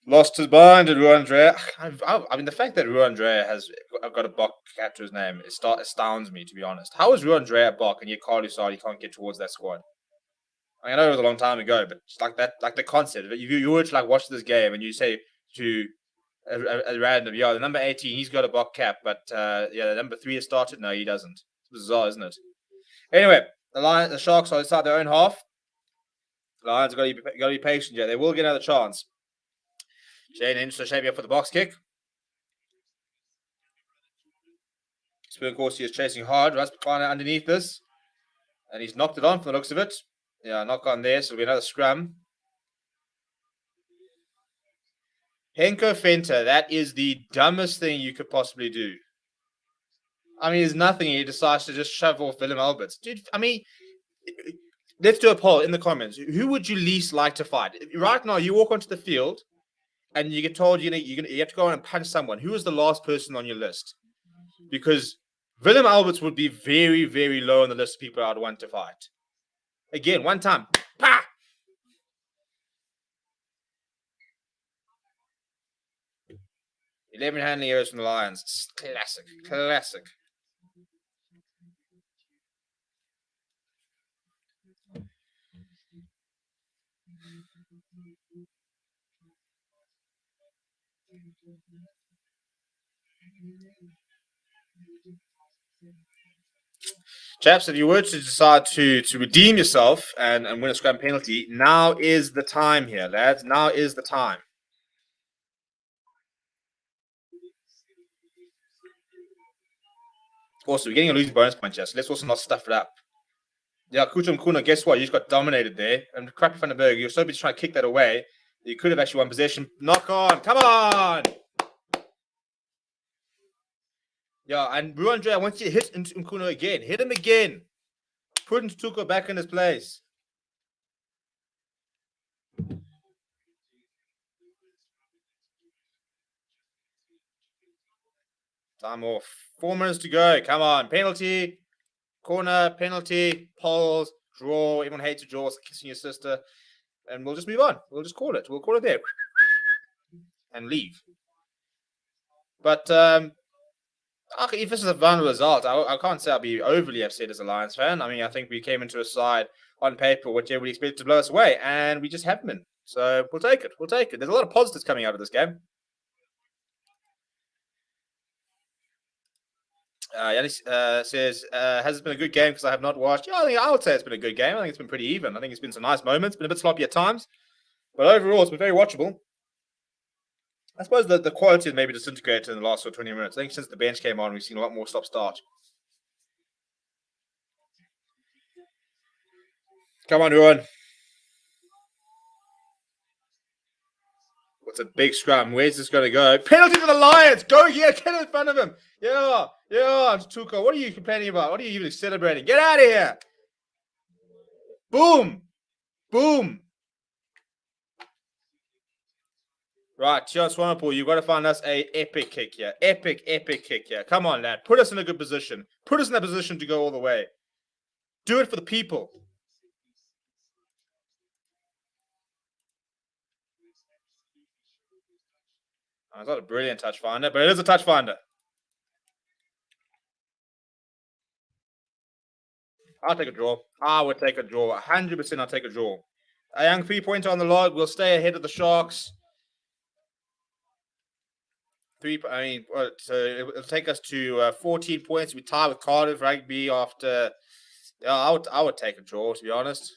Lost his mind and Ruan Drea. I mean, the fact that Ruan Drea has got a Bok cat to his name astounds me, to be honest. How is Ruan Drea a Bok and yet Carly Sard, he can't get towards that squad? I know it was a long time ago, but it's like that, like the concept. If you were to like watch this game and you say to a random, yeah, the number 18, he's got a Bok cap, but yeah, the number 3 has started. No, he doesn't. It's bizarre, isn't it? Anyway, the Sharks are inside their own half. The Lions got to be patient. Yeah, they will get another chance. Jane Inch to shape up for the box kick. Spoon Corsi is chasing hard. Rasputin underneath this, and he's knocked it on from the looks of it. Yeah, knock on there, so it'll be another scrum. Henko Fenter, that is the dumbest thing you could possibly do. I mean, there's nothing. He decides to just shove off Willem Alberts. Dude, I mean, let's do a poll in the comments. Who would you least like to fight? Right now, you walk onto the field and you get told you have to go on and punch someone. Who is the last person on your list? Because Willem Alberts would be very, very low on the list of people I'd want to fight. Again, one time. Pah! 11 handling errors from the Lions. Classic. Classic. Chaps, if you were to decide to redeem yourself and win a scrum penalty, now is the time here, lads. Now is the time. Also, we're getting a losing bonus point, so let's also not stuff it up. Yeah, Kutum Kuna, guess what? You just got dominated there. And Crappy van den Berg, you're so busy trying to kick that away. You could have actually won possession. Knock on. Come on. Yeah, and Ruan Drea, once you hit Nkuna again, hit him again. Put Ntuko back in his place. Time off. 4 minutes to go. Come on. Penalty. Corner. Penalty. Poles. Draw. Everyone hates a draw. It's like kissing your sister. And we'll just move on. We'll just call it. We'll call it there. And leave. But if this is a fun result, I can't say I'll be overly upset as a Lions fan. I mean, I think we came into a side on paper which everybody expected to blow us away, and we just haven't been. So we'll take it. We'll take it. There's a lot of positives coming out of this game. Yannis says, has it been a good game because I have not watched? Yeah, I would say it's been a good game. I think it's been pretty even. I think it's been some nice moments. Been a bit sloppy at times. But overall, it's been very watchable. I suppose the quality has maybe disintegrated in the last 20 minutes. I think since the bench came on, we've seen a lot more stop-start. Come on, Ruan. What's a big scrum? Where's this going to go? Penalty for the Lions! Go here! Get in front of him! Yeah! Tuco, what are you complaining about? What are you even celebrating? Get out of here! Boom! Boom! Right, Tian Swanepoel, you've got to find us a epic kick here. Epic kick here. Come on, lad. Put us in a good position. Put us in a position to go all the way. Do it for the people. It's not a brilliant touch finder, but it is a touch finder. I'll take a draw. I would take a draw. 100% I'll take a draw. A young 3-pointer on the log. We'll stay ahead of the Sharks. So it'll take us to 14 points. We tie with Cardiff Rugby after. Yeah, I would take a draw, to be honest.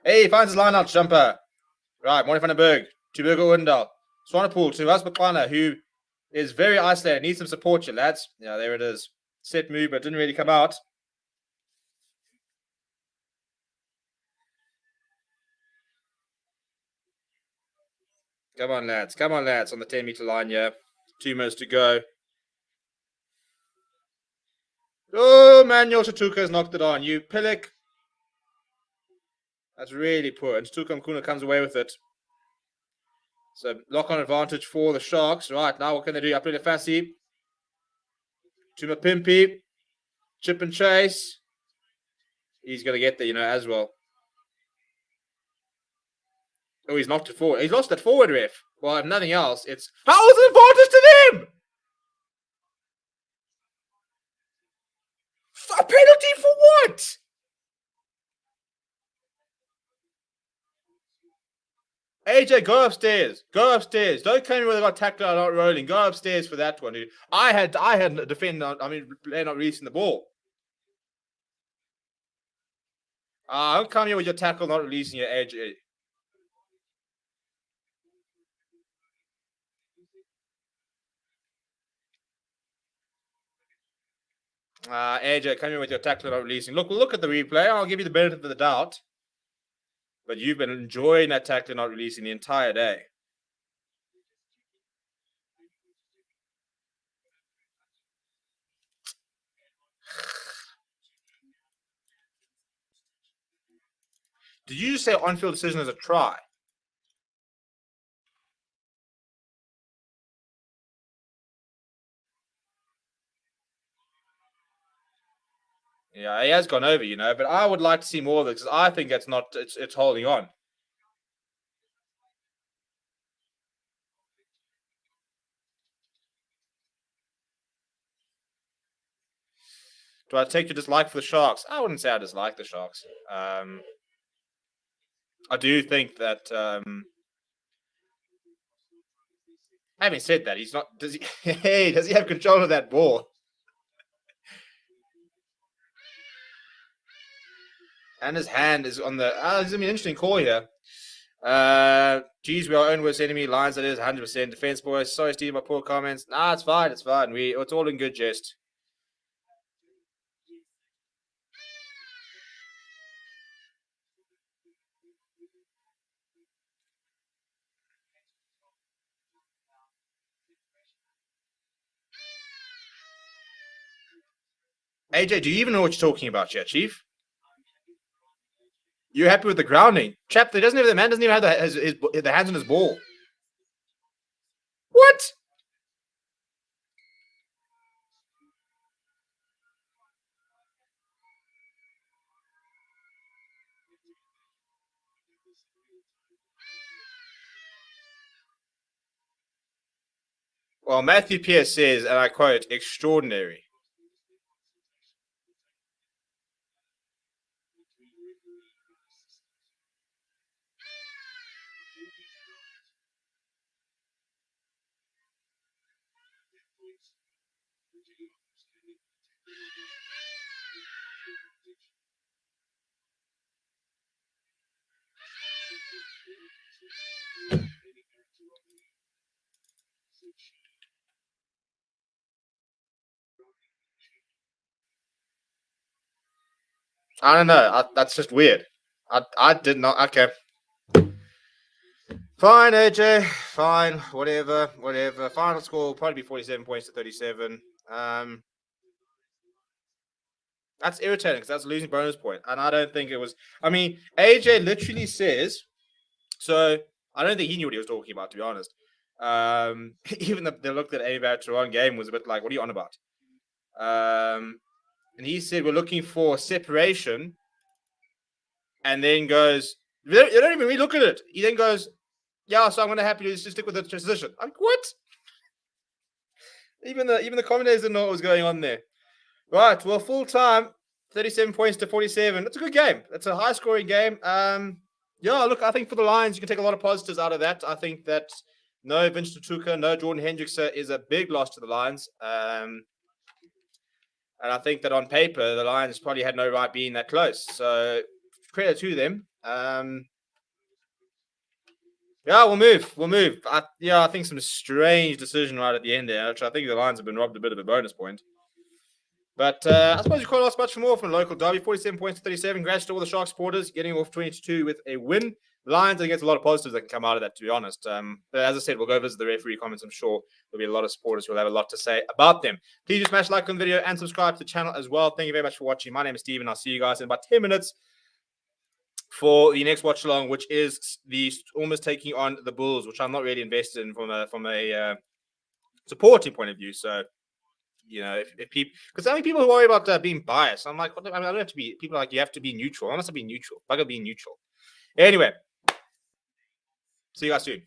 Hey, he finds his line out jumper. Right, Morning van den Berg to Burger Windal. Swanepoel to Rasmussen, who is very isolated. Needs some support, you lads. Yeah, there it is. Set move, but didn't really come out. Come on, lads. Come on, lads. On the 10-meter line here. 2 minutes to go. Oh, Manuel Shatuka has knocked it on. You Pillick. That's really poor. And Shatuka Mkuna comes away with it. So lock-on advantage for the Sharks. Right, now what can they do? Up to Fassi. To Mapimpi. Chip and chase. He's going to get there, as well. Oh, he's knocked it forward. He's lost that forward, ref. Well, if nothing else, it's... How is it advantage to them? A penalty for what? AJ, go upstairs. Go upstairs. Don't come in when they got tackled out not rolling. Go upstairs for that one, dude. I had a defender, they're not releasing the ball. Don't come here with your tackle not releasing your AJ. AJ, come here with your tackle not releasing. Look at the replay. I'll give you the benefit of the doubt. But you've been enjoying that tackle not releasing the entire day. Did you just say on-field decision as a try? Yeah, he has gone over, but I would like to see more of it because I think it's holding on. Do I take your dislike for the Sharks? I wouldn't say I dislike the Sharks. I do think that. Having said that, he's not. Does he? Hey, does he have control of that ball? And his hand is on the. This is an interesting call here. Geez, we are our own worst enemy. Lions, that is 100% defense, boys. Sorry, Steve, my poor comments. Nah, it's fine. It's fine. It's all in good jest. AJ, do you even know what you're talking about yet, Chief? You're happy with the grounding, chap? The man doesn't even have the hands on his ball. What? Well, Matthew Pierce says, and I quote, extraordinary. I don't know. That's just weird. I did not. Okay. Fine, AJ. Fine. Whatever. Final score will probably be 47 points to 37. That's irritating because that's a losing bonus point. And I don't think it was. I mean, AJ literally says. So I don't think he knew what he was talking about, to be honest. Even the look that Ava Toronto game was a bit like, what are you on about? And he said, we're looking for separation. And then goes, you don't even relook at it. He then goes, yeah, so I'm going to happy to stick with the transition. I'm like, what? Even the commentators didn't know what was going on there. Right, well, full time, 37 points to 47. That's a good game. That's a high scoring game. Yeah, look, I think for the Lions, you can take a lot of positives out of that. I think that no Vince Tutuka, no Jordan Hendrickson is a big loss to the Lions. And I think that on paper, the Lions probably had no right being that close. So credit to them. Yeah, we'll move. I think some strange decision right at the end there, which I think the Lions have been robbed a bit of a bonus point. But I suppose you can't ask much more from a local derby. 47 points to 37. Congrats to all the Shark supporters getting off 22 with a win. The Lions, I think, a lot of positives that can come out of that, to be honest. But as I said, we'll go visit the referee comments. I'm sure there'll be a lot of supporters who will have a lot to say about them. Please do smash like on the video and subscribe to the channel as well. Thank you very much for watching. My name is Steve, and I'll see you guys in about 10 minutes for the next watch along, which is the almost taking on the Bulls, which I'm not really invested in from a supporting point of view. So, if people, because so many people worry about being biased. I'm like, I don't have to be. People are like, you have to be neutral. I must be neutral. I gotta be neutral. Anyway, see you guys soon.